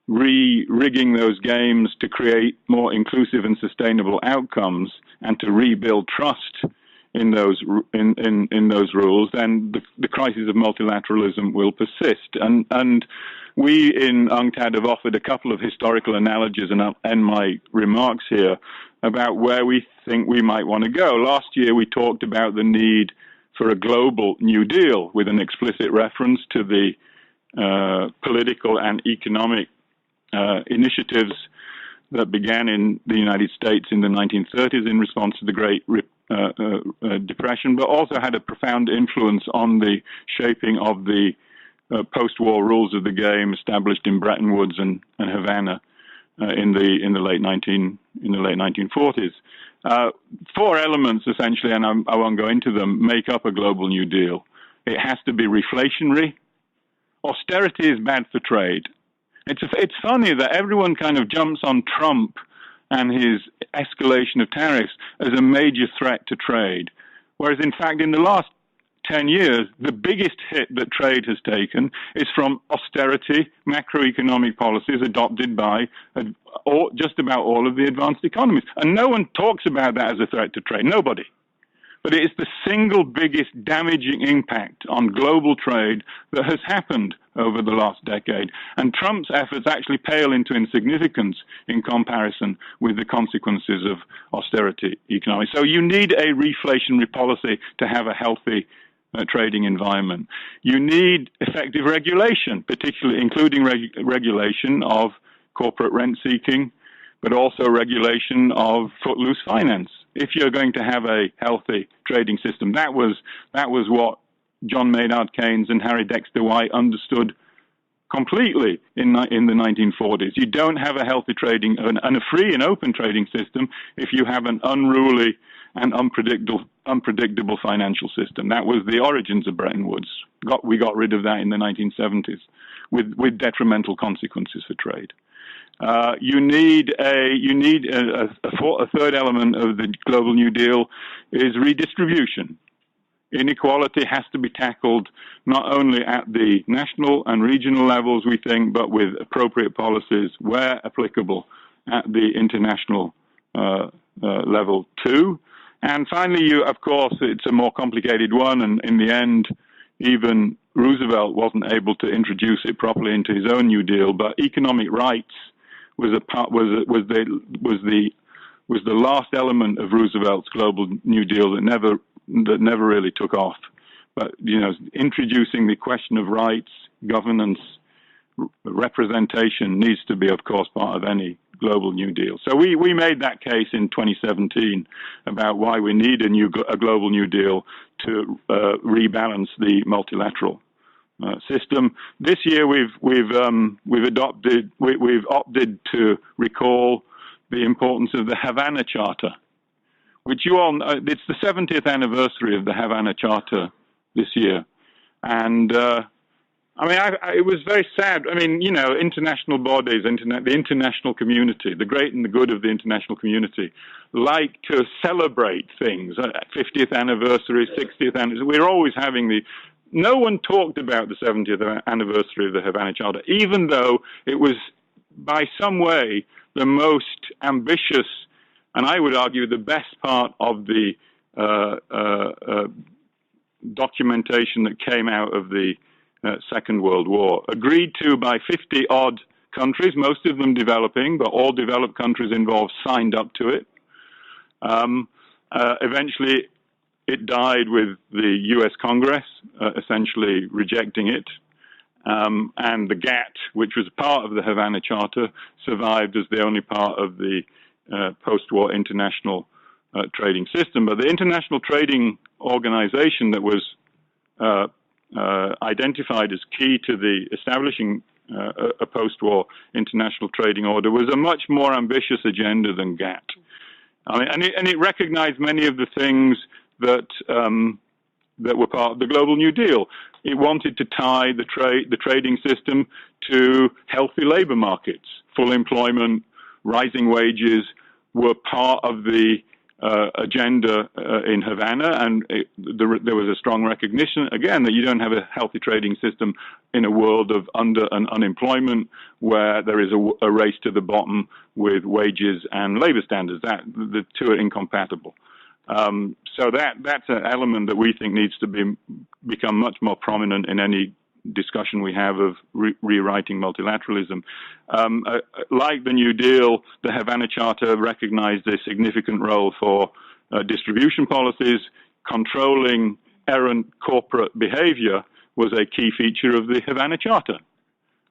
rigging those games to create more inclusive and sustainable outcomes and to rebuild trust in those rules, then the crisis of multilateralism will persist. And we in UNCTAD have offered a couple of historical analogies and my remarks here about where we think we might want to go. Last year we talked about the need for a global New Deal with an explicit reference to the political and economic initiatives that began in the United States in the 1930s in response to the Great Depression, but also had a profound influence on the shaping of the post-war rules of the game established in Bretton Woods and Havana in the late 1940s. Four elements essentially, and I won't go into them, make up a global New Deal. It has to be reflationary. Austerity is bad for trade. It's funny that everyone kind of jumps on Trump and his escalation of tariffs as a major threat to trade, whereas in fact in the last 10 years, the biggest hit that trade has taken is from austerity, macroeconomic policies adopted by just about all of the advanced economies. And no one talks about that as a threat to trade, nobody. But it is the single biggest damaging impact on global trade that has happened over the last decade. And Trump's efforts actually pale into insignificance in comparison with the consequences of austerity economics. So you need a reflationary policy to have a healthy trading environment. You need effective regulation, particularly including regulation of corporate rent seeking, but also regulation of footloose finance. If you're going to have a healthy trading system, that was what John Maynard Keynes and Harry Dexter White understood completely in the 1940s. You don't have a healthy trading and a free and open trading system if you have an unruly and unpredictable financial system. That was the origins of Bretton Woods. We got rid of that in the 1970s with detrimental consequences for trade. You need a third element of the Global New Deal is redistribution. Inequality has to be tackled not only at the national and regional levels, we think, but with appropriate policies where applicable at the international level too. And finally, of course, it's a more complicated one, and in the end, even Roosevelt wasn't able to introduce it properly into his own New Deal. But economic rights was the last element of Roosevelt's Global New Deal that never really took off. But introducing the question of rights, governance, representation needs to be, of course, part of any Global New Deal. So we made that case in 2017 about why we need a Global New Deal to rebalance the multilateral system. This year we've opted to recall the importance of the Havana Charter, which you all know, it's the 70th anniversary of the Havana Charter this year, and it was very sad. International bodies, the international community, the great and the good of the international community, like to celebrate things. 50th anniversary, 60th anniversary. We're always having no one talked about the 70th anniversary of the Havana Charter, even though it was, by some way, the most ambitious, and I would argue the best part of the documentation that came out of the Second World War, agreed to by 50-odd countries, most of them developing, but all developed countries involved signed up to it. Eventually, it died with the U.S. Congress essentially rejecting it, and the GATT, which was part of the Havana Charter, survived as the only part of the post-war international trading system. But the International Trading Organization that was identified as key to the establishing a post-war international trading order was a much more ambitious agenda than GATT. And it recognized many of the things that were part of the Global New Deal. It wanted to tie the trading system to healthy labor markets. Full employment, rising wages were part of the agenda in Havana, and there was a strong recognition, again, that you don't have a healthy trading system in a world of unemployment where there is a race to the bottom with wages and labor standards. The two are incompatible. So that's an element that we think needs to become much more prominent in any discussion we have of rewriting multilateralism. Like the New Deal, the Havana Charter recognized a significant role for distribution policies. Controlling errant corporate behavior was a key feature of the Havana Charter.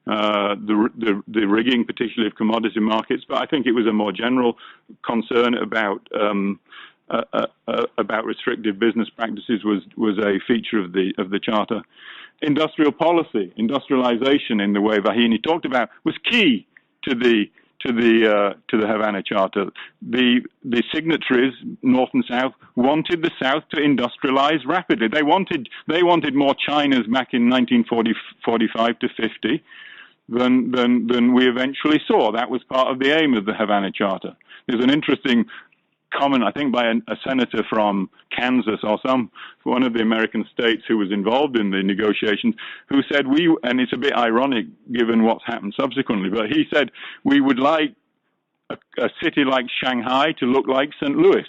The rigging, particularly of commodity markets, but I think it was a more general concern about restrictive business practices was a feature of the Charter. Industrial policy, industrialization, in the way Vahini talked about, was key to the to the Havana Charter. The signatories, North and South, wanted the South to industrialize rapidly. They wanted more Chinas back in 1945 to 50 than we eventually saw. That was part of the aim of the Havana Charter. There's an interesting comment, I think, by a senator from Kansas or one of the American states who was involved in the negotiations, who said and it's a bit ironic given what's happened subsequently, but he said we would like a city like Shanghai to look like St. Louis.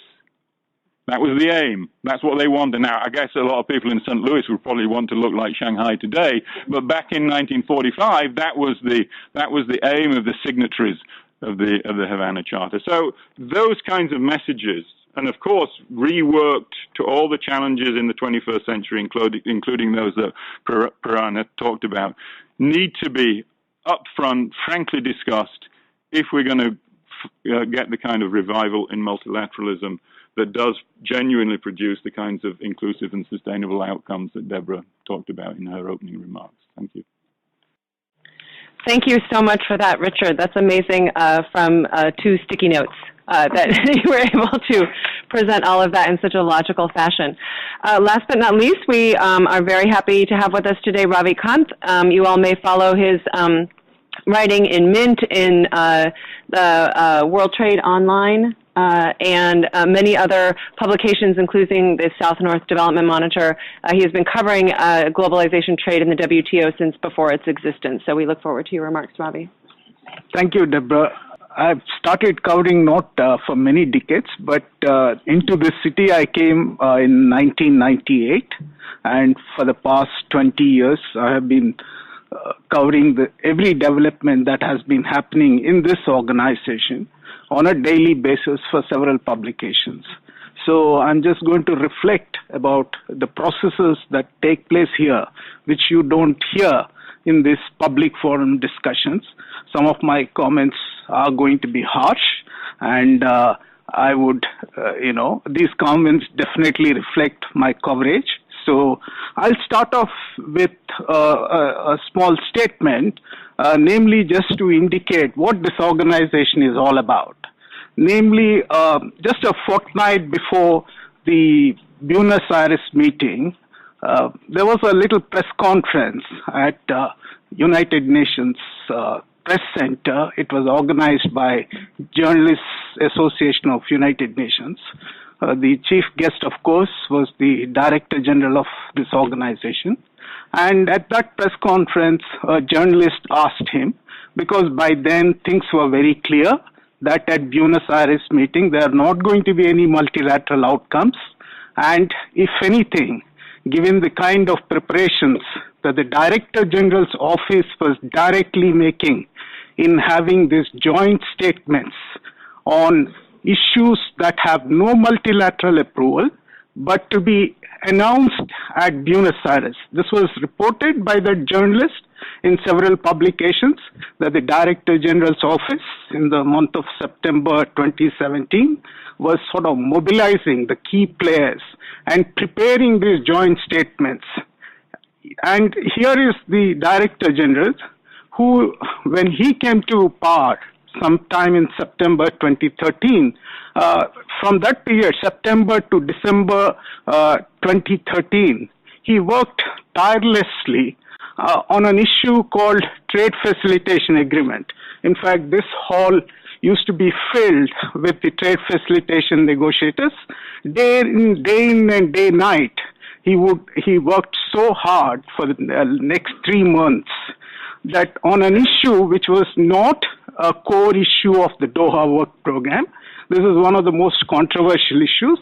That was the aim. That's what they wanted. Now, I guess a lot of people in St. Louis would probably want to look like Shanghai today, but back in 1945, that was the aim of the signatories of the Havana Charter. So those kinds of messages, and of course reworked to all the challenges in the 21st century, including those that Prerna talked about, need to be upfront, frankly discussed if we're going to get the kind of revival in multilateralism that does genuinely produce the kinds of inclusive and sustainable outcomes that Deborah talked about in her opening remarks. Thank you. Thank you so much for that, Richard. That's amazing from 2 sticky notes that you were able to present all of that in such a logical fashion. Last but not least, we are very happy to have with us today Ravi Kanth. You all may follow his writing in Mint, in the World Trade Online, and many other publications, including the South-North Development Monitor. He has been covering globalization trade in the WTO since before its existence. So we look forward to your remarks, Ravi. Thank you, Deborah. I've started covering not for many decades, but into this city I came in 1998, and for the past 20 years I have been covering every development that has been happening in this organization on a daily basis for several publications. So I'm just going to reflect about the processes that take place here, which you don't hear in these public forum discussions. Some of my comments are going to be harsh, and I would, these comments definitely reflect my coverage. So I'll start off with a small statement, namely just to indicate what this organization is all about. Namely, just a fortnight before the Buenos Aires meeting, there was a little press conference at United Nations Press Center. It was organized by Journalists Association of United Nations. The chief guest, of course, was the Director General of this organization. And at that press conference, a journalist asked him, because by then things were very clear, that at Buenos Aires meeting, there are not going to be any multilateral outcomes. And if anything, given the kind of preparations that the Director General's office was directly making in having these joint statements on issues that have no multilateral approval, but to be announced at Buenos Aires. This was reported by the journalist in several publications that the Director General's office in the month of September 2017 was sort of mobilizing the key players and preparing these joint statements. And here is the Director General who, when he came to power sometime in September 2013, from that period, September to December 2013, he worked tirelessly on an issue called Trade Facilitation Agreement. In fact, this hall used to be filled with the trade facilitation negotiators. Day in and day night, he worked so hard for the next 3 months that on an issue which was not a core issue of the Doha Work Program, this is one of the most controversial issues.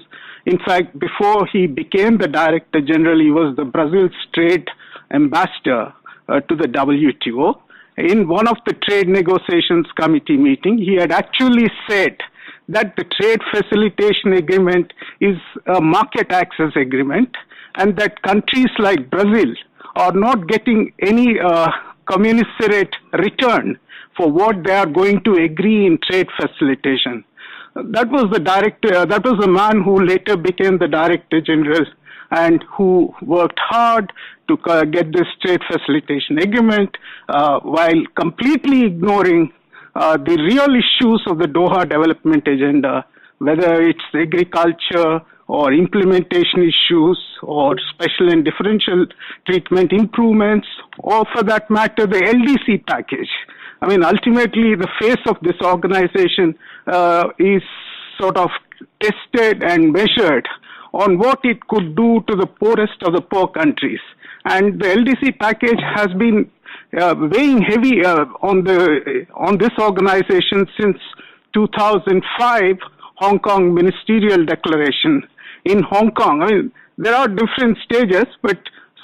In fact, before he became the Director General, he was the Brazil's trade ambassador to the WTO. In one of the Trade Negotiations Committee meeting, he had actually said that the Trade Facilitation Agreement is a market access agreement and that countries like Brazil are not getting any commensurate return for what they are going to agree in trade facilitation. That was the man who later became the Director General and who worked hard to get this trade facilitation agreement while completely ignoring the real issues of the Doha Development Agenda, whether it's agriculture or implementation issues or special and differential treatment improvements, or for that matter, the LDC package. I mean, ultimately, the face of this organization is sort of tested and measured on what it could do to the poorest of the poor countries. And the LDC package has been weighing heavy on this organization since 2005 Hong Kong Ministerial Declaration in Hong Kong. I mean, there are different stages, but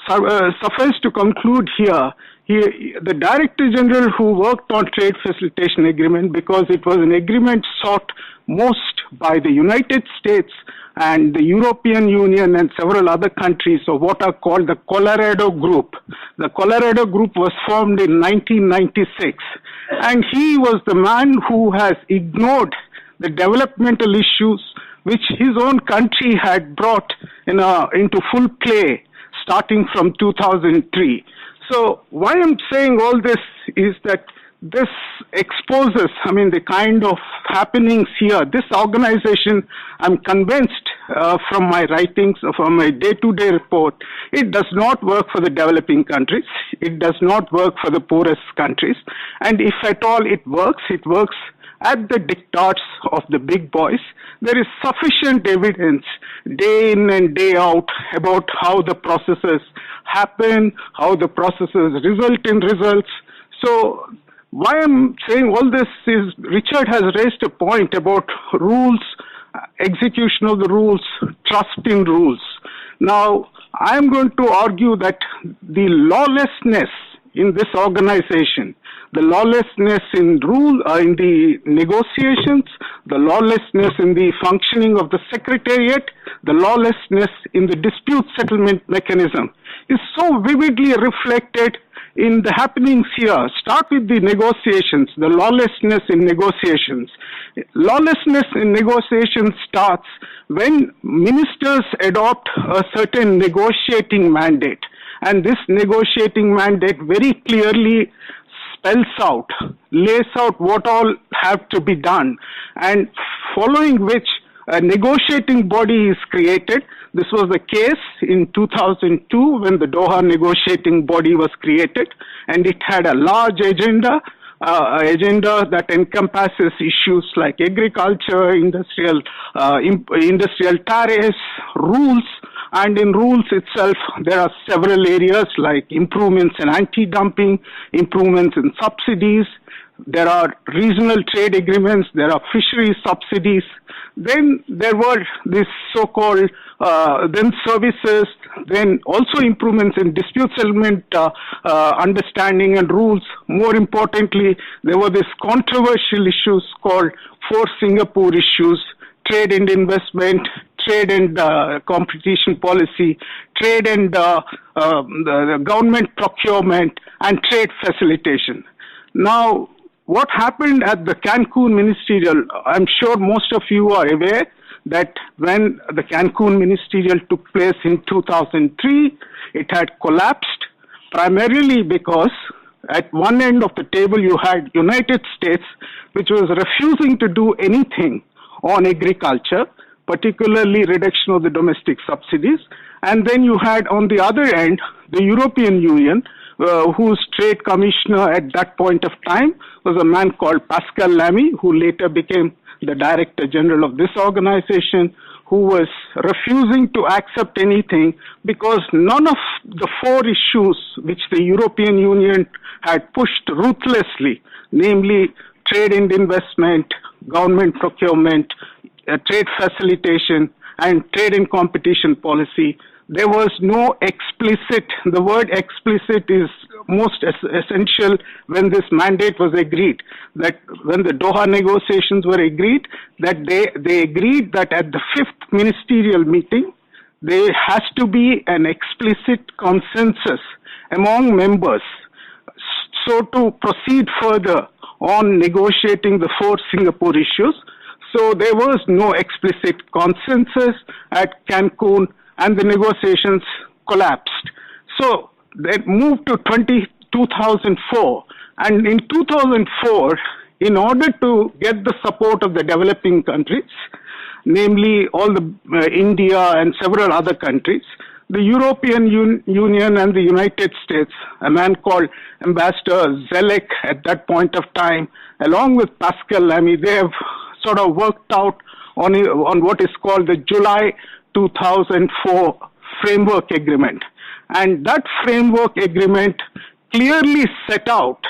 suffice to conclude here, the Director General who worked on Trade Facilitation Agreement, because it was an agreement sought most by the United States and the European Union and several other countries, of what are called the Colorado Group. The Colorado Group was formed in 1996, and he was the man who has ignored the developmental issues which his own country had brought into full play starting from 2003. So why I'm saying all this is that this exposes, I mean, the kind of happenings here. This organization, I'm convinced from my writings, from my day-to-day report, it does not work for the developing countries. It does not work for the poorest countries. And if at all it works at the diktats of the big boys. There is sufficient evidence day in and day out about how the processes happen, how the processes result in results. So why I'm saying all this is Richard has raised a point about rules, execution of the rules, trust in rules. Now, I'm going to argue that the lawlessness in this organization, the lawlessness in in the negotiations, the lawlessness in the functioning of the Secretariat, the lawlessness in the dispute settlement mechanism is so vividly reflected in the happenings here. Start with the negotiations, the lawlessness in negotiations. Lawlessness in negotiations starts when ministers adopt a certain negotiating mandate. And this negotiating mandate very clearly spells out, lays out what all have to be done, and following which a negotiating body is created. This was the case in 2002 when the Doha negotiating body was created, and it had a large agenda that encompasses issues like agriculture, industrial tariffs, rules. And in rules itself, there are several areas like improvements in anti-dumping, improvements in subsidies. There are regional trade agreements. There are fisheries subsidies. Then there were these so-called then services, then also improvements in dispute settlement understanding and rules. More importantly, there were these controversial issues called Four Singapore issues: trade and investment, trade and competition policy, trade and the government procurement, and trade facilitation. Now, what happened at the Cancun Ministerial, I'm sure most of you are aware that when the Cancun Ministerial took place in 2003, it had collapsed primarily because at one end of the table you had United States, which was refusing to do anything on agriculture, particularly reduction of the domestic subsidies. And then you had on the other end, the European Union, whose trade commissioner at that point of time was a man called Pascal Lamy, who later became the Director General of this organization, who was refusing to accept anything because none of the four issues which the European Union had pushed ruthlessly, namely trade and investment, government procurement, trade facilitation, and trade and competition policy, there was no explicit, the word explicit is most essential when this mandate was agreed, that when the Doha negotiations were agreed, that they agreed that at the fifth ministerial meeting, there has to be an explicit consensus among members so to proceed further on negotiating the four Singapore issues. So there was no explicit consensus at Cancun, and the negotiations collapsed. So they moved to 2004, and in 2004, in order to get the support of the developing countries, namely all the India and several other countries, the European Union and the United States, a man called Ambassador Zelek at that point of time, along with Pascal Lamy, they have sort of worked out on what is called the July 2004 Framework Agreement. And that framework agreement clearly set out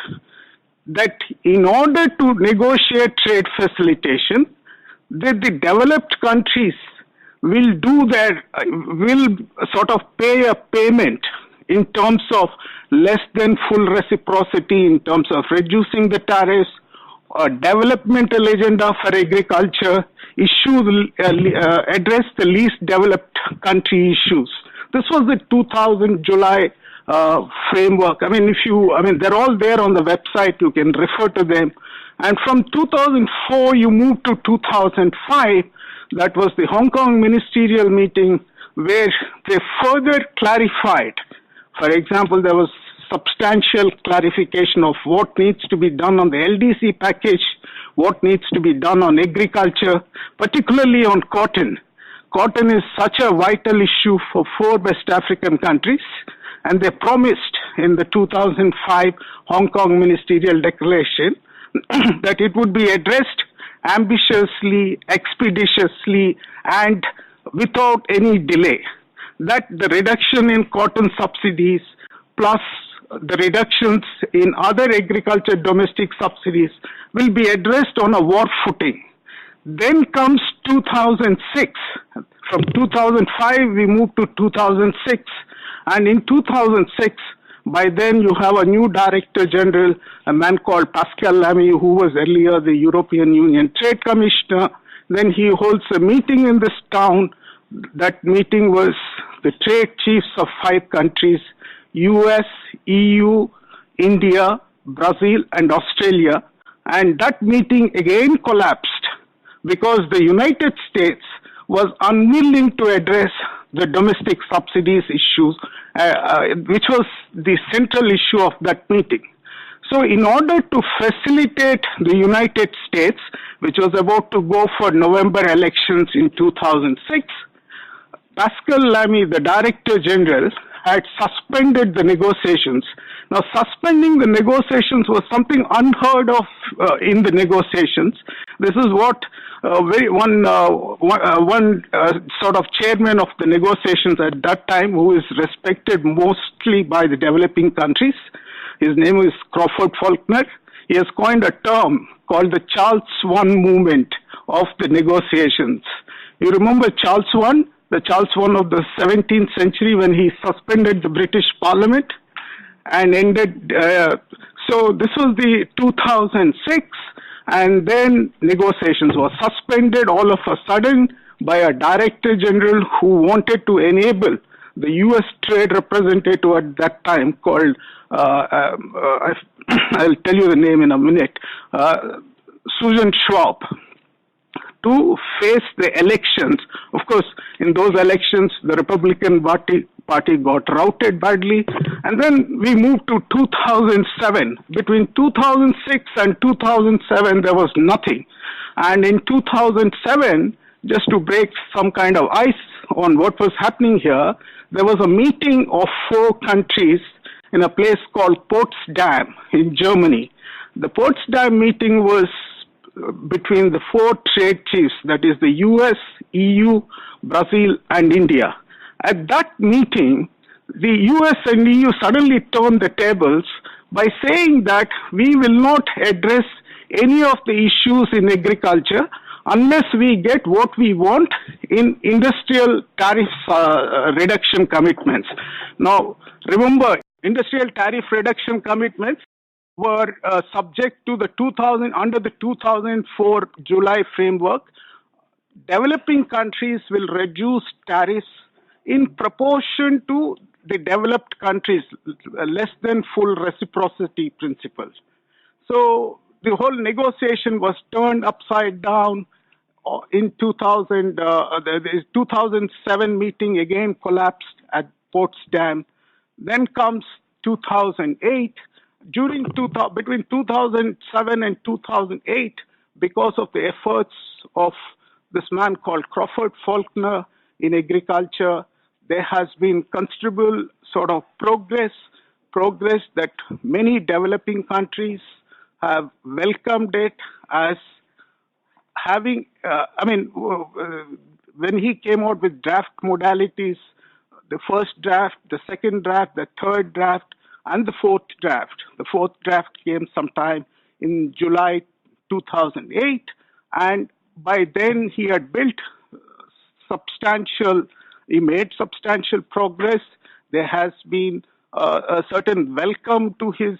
that in order to negotiate trade facilitation, that the developed countries will sort of pay a payment in terms of less than full reciprocity, in terms of reducing the tariffs, a developmental agenda for agriculture, address the least developed country issues. This was the 2000 July framework. They're all there on the website. You can refer to them. And from 2004, you move to 2005. That was the Hong Kong ministerial meeting where they further clarified. For example, there was substantial clarification of what needs to be done on the LDC package, what needs to be done on agriculture, particularly on cotton. Cotton is such a vital issue for 4 West African countries, and they promised in the 2005 Hong Kong Ministerial Declaration that it would be addressed ambitiously, expeditiously, and without any delay. That the reduction in cotton subsidies plus the reductions in other agriculture domestic subsidies will be addressed on a war footing. Then comes 2006. From 2005, we move to 2006. And in 2006, by then you have a new Director General, a man called Pascal Lamy, who was earlier the European Union Trade Commissioner. Then he holds a meeting in this town. That meeting was the trade chiefs of 5 countries, US, EU, India, Brazil, and Australia. And that meeting again collapsed because the United States was unwilling to address the domestic subsidies issues, which was the central issue of that meeting. So in order to facilitate the United States, which was about to go for November elections in 2006, Pascal Lamy, the Director General, had suspended the negotiations. Now, suspending the negotiations was something unheard of in the negotiations. This is what one sort of chairman of the negotiations at that time, who is respected mostly by the developing countries, his name is Crawford Faulkner. He has coined a term called the Charles I movement of the negotiations. You remember Charles I? The Charles I of the 17th century, when he suspended the British Parliament and ended. So this was the 2006, and then negotiations were suspended all of a sudden by a Director General who wanted to enable the U.S. trade representative at that time called, I'll tell you the name in a minute, Susan Schwab, to face the elections. Of course, in those elections, the Republican Party got routed badly. And then we moved to 2007. Between 2006 and 2007, there was nothing. And in 2007, just to break some kind of ice on what was happening here, there was a meeting of 4 countries in a place called Potsdam in Germany. The Potsdam meeting was between the 4 trade chiefs, that is the US, EU, Brazil, and India. At that meeting, the US and EU suddenly turned the tables by saying that we will not address any of the issues in agriculture unless we get what we want in industrial tariff reduction commitments. Now, remember, industrial tariff reduction commitments were subject to the under the 2004 July framework. Developing countries will reduce tariffs in proportion to the developed countries, less than full reciprocity principles. So the whole negotiation was turned upside down in 2000. The 2007 meeting again collapsed at Potsdam. Then comes 2008. between 2007 and 2008, because of the efforts of this man called Crawford Faulkner in agriculture, there has been considerable sort of progress that many developing countries have welcomed it as having, when he came out with draft modalities, the first draft, the second draft, the third draft, and the fourth draft. The fourth draft came sometime in July 2008, and by then he had made substantial progress. There has been a certain welcome to his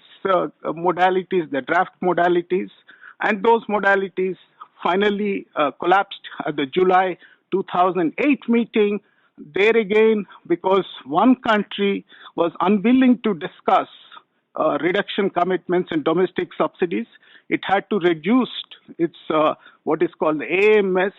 modalities, the draft modalities, and those modalities finally collapsed at the July 2008 meeting. There again, because one country was unwilling to discuss reduction commitments and domestic subsidies, it had to reduce its what is called the AMS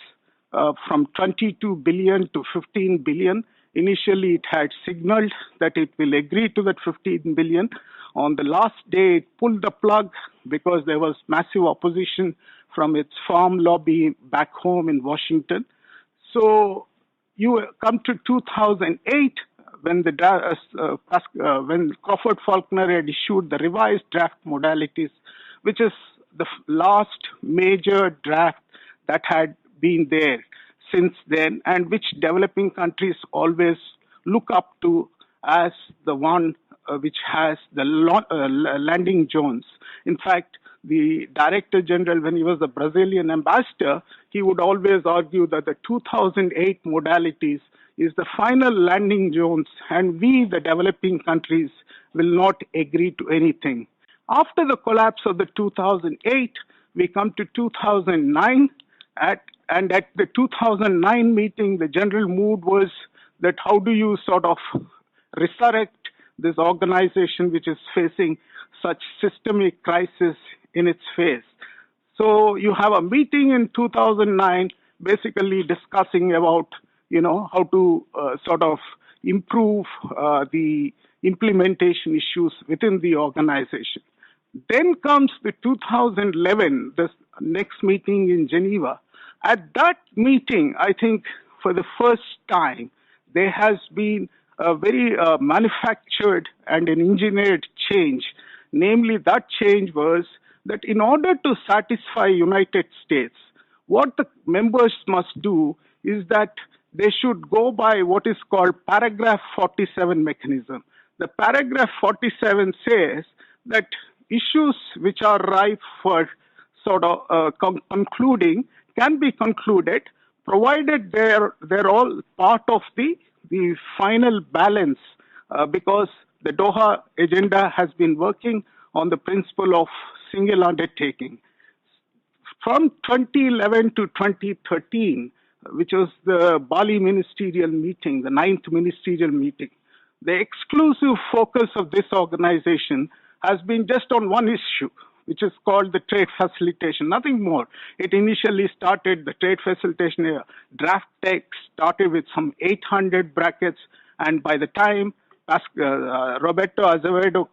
from 22 billion to 15 billion. Initially, it had signaled that it will agree to that 15 billion. On the last day, it pulled the plug because there was massive opposition from its farm lobby back home in Washington. So you come to 2008, when when Crawford Faulkner had issued the revised draft modalities, which is the last major draft that had been there since then, and which developing countries always look up to as the one which has the landing zones. In fact, the Director General, when he was the Brazilian ambassador, he would always argue that the 2008 modalities is the final landing zones, and we, the developing countries, will not agree to anything. After the collapse of the 2008, we come to 2009, and at the 2009 meeting, the general mood was that how do you sort of resurrect this organization which is facing such systemic crisis in its face. So you have a meeting in 2009 basically discussing about, how to sort of improve the implementation issues within the organization. Then comes the 2011, the next meeting in Geneva. At that meeting, I think for the first time, there has been a very manufactured and an engineered change. Namely, that change was that in order to satisfy United States, what the members must do is that they should go by what is called paragraph 47 mechanism. The paragraph 47 says that issues which are ripe for sort of concluding can be concluded, provided they're all part of the final balance, because the Doha agenda has been working on the principle of single undertaking. From 2011 to 2013, which was the Bali ministerial meeting, the 9th ministerial meeting, the exclusive focus of this organization has been just on one issue, which is called the trade facilitation, nothing more. It initially started, the trade facilitation draft text started with some 800 brackets, and by the time Roberto Azevedo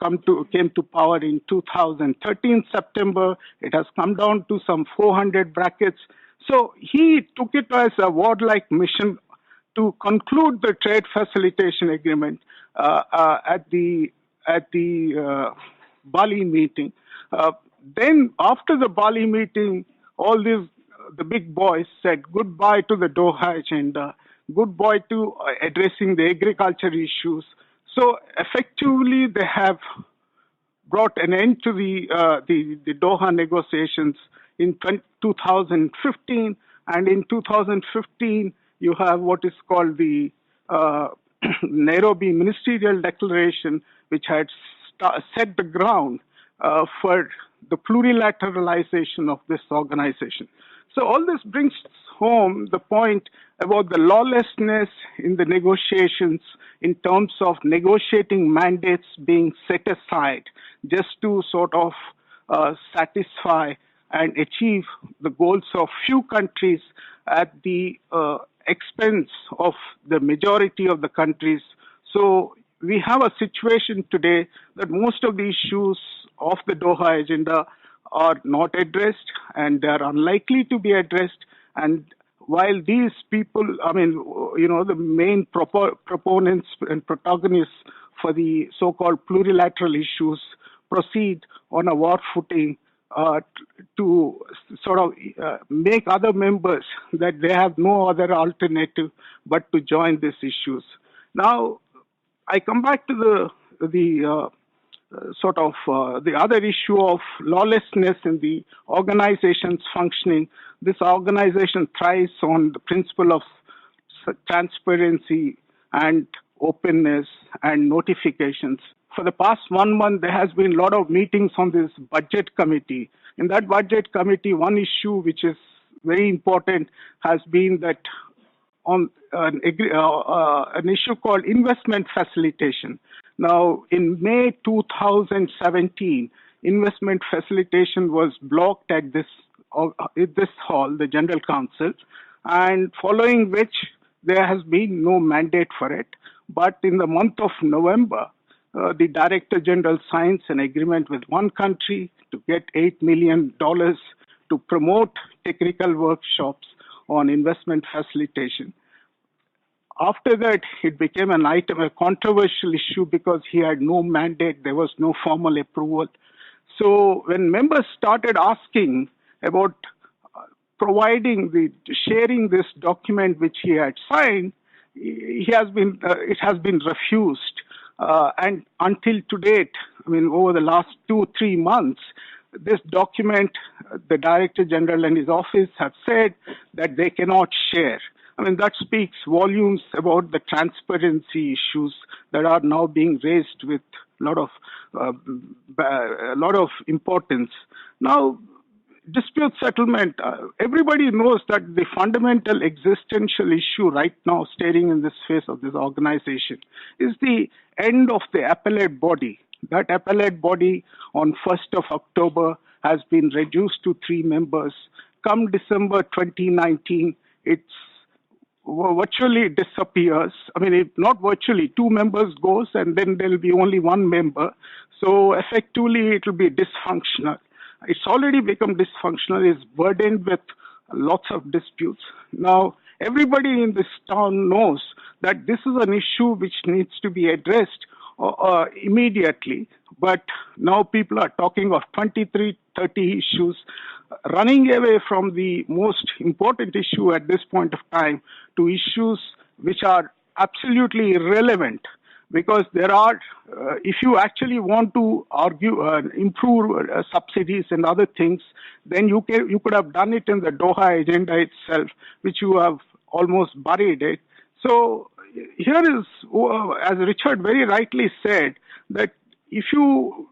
came to power in 2013 September, it has come down to some 400 brackets. So he took it as a warlike mission to conclude the trade facilitation agreement at the Bali meeting. Then after the Bali meeting, the big boys said goodbye to the Doha agenda, goodbye to addressing the agriculture issues. So effectively, they have brought an end to the Doha negotiations in 2015, and in 2015, you have what is called the Nairobi Ministerial Declaration, which had set the ground for the plurilateralization of this organization. So all this brings home the point about the lawlessness in the negotiations in terms of negotiating mandates being set aside just to sort of satisfy and achieve the goals of few countries at the expense of the majority of the countries. So we have a situation today that most of the issues of the Doha agenda are not addressed, and they are unlikely to be addressed. And while these people, the main proponents and protagonists for the so-called plurilateral issues proceed on a war footing to sort of make other members that they have no other alternative but to join these issues. Now, I come back to the other issue of lawlessness in the organization's functioning. This organization thrives on the principle of transparency and openness and notifications. For the past 1 month, there has been a lot of meetings on this budget committee. In that budget committee, one issue which is very important has been that on an issue called investment facilitation. Now, in May 2017, investment facilitation was blocked at this hall, the General Council, and following which there has been no mandate for it. But in the month of November, the Director General signs an agreement with one country to get $8 million to promote technical workshops on investment facilitation. After that, it became a controversial issue because he had no mandate, there was no formal approval. So when members started asking about sharing this document which he had signed, it has been refused. And until to date, over the last 2-3 months, this document, the Director General and his office have said that they cannot share. That speaks volumes about the transparency issues that are now being raised with a lot of importance. Now, dispute settlement, everybody knows that the fundamental existential issue right now staring in the face of this organization is the end of the appellate body. That appellate body on 1st of October has been reduced to 3 members. Come December 2019, it's virtually disappears. Not virtually, 2 members goes and then there'll be only 1 member. So effectively, it will be dysfunctional. It's already become dysfunctional. It's burdened with lots of disputes. Now, everybody in this town knows that this is an issue which needs to be addressed immediately. But now people are talking of 23, 30 issues, running away from the most important issue at this point of time to issues which are absolutely irrelevant. Because there are, if you actually want to argue, improve subsidies and other things, then you could have done it in the Doha agenda itself, which you have almost buried it. So here is, as Richard very rightly said, that if you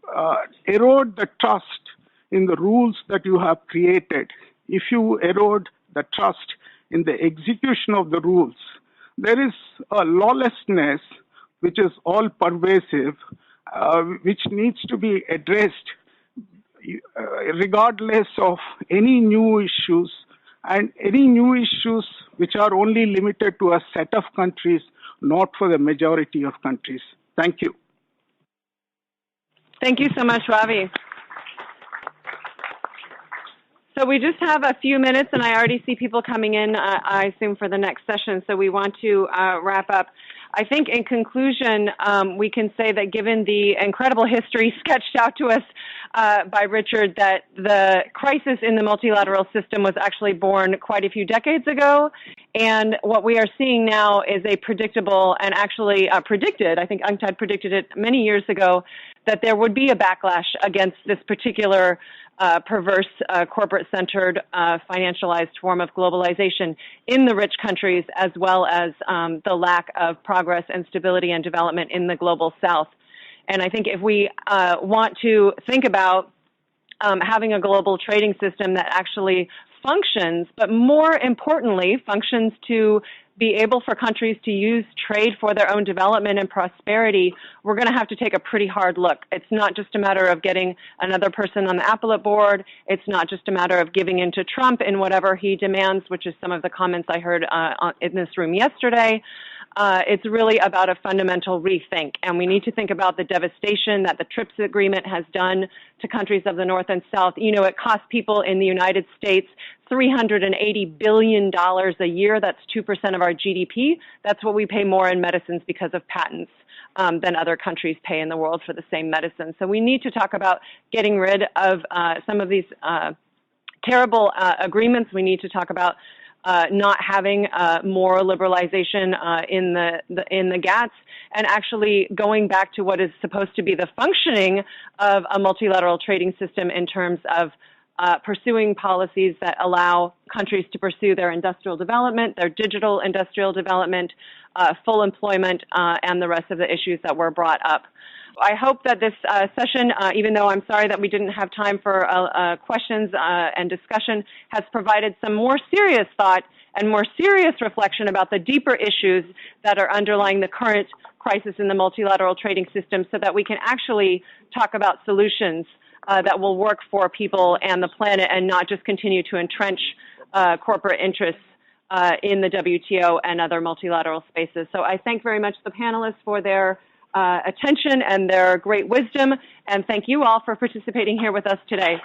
erode the trust in the rules that you have created, if you erode the trust in the execution of the rules, there is a lawlessness which is all pervasive, which needs to be addressed regardless of any new issues, and any new issues which are only limited to a set of countries, not for the majority of countries. Thank you. Thank you so much, Ravi. So we just have a few minutes, and I already see people coming in, I assume, for the next session. So we want to wrap up. I think in conclusion, we can say that given the incredible history sketched out to us by Richard, that the crisis in the multilateral system was actually born quite a few decades ago. And what we are seeing now is a predictable and actually predicted, I think UNCTAD predicted it many years ago, that there would be a backlash against this particular perverse, corporate-centered, financialized form of globalization in the rich countries, as well as the lack of progress and stability and development in the global south. And I think if we want to think about having a global trading system that actually functions, but more importantly, functions to be able for countries to use trade for their own development and prosperity, we're going to have to take a pretty hard look. It's not just a matter of getting another person on the appellate board. It's not just a matter of giving in to Trump in whatever he demands, which is some of the comments I heard in this room yesterday. it's really about a fundamental rethink. And we need to think about the devastation that the TRIPS agreement has done to countries of the North and South. You know, it costs people in the United States $380 billion a year. That's 2% of our GDP. That's what we pay more in medicines because of patents than other countries pay in the world for the same medicine. So we need to talk about getting rid of some of these terrible agreements. We need to talk about not having more liberalization in the GATS, and actually going back to what is supposed to be the functioning of a multilateral trading system in terms of pursuing policies that allow countries to pursue their industrial development, their digital industrial development, full employment, and the rest of the issues that were brought up. I hope that this session, even though I'm sorry that we didn't have time for questions and discussion, has provided some more serious thought and more serious reflection about the deeper issues that are underlying the current crisis in the multilateral trading system, so that we can actually talk about solutions that will work for people and the planet, and not just continue to entrench corporate interests in the WTO and other multilateral spaces. So I thank very much the panelists for their attention and their great wisdom, and thank you all for participating here with us today.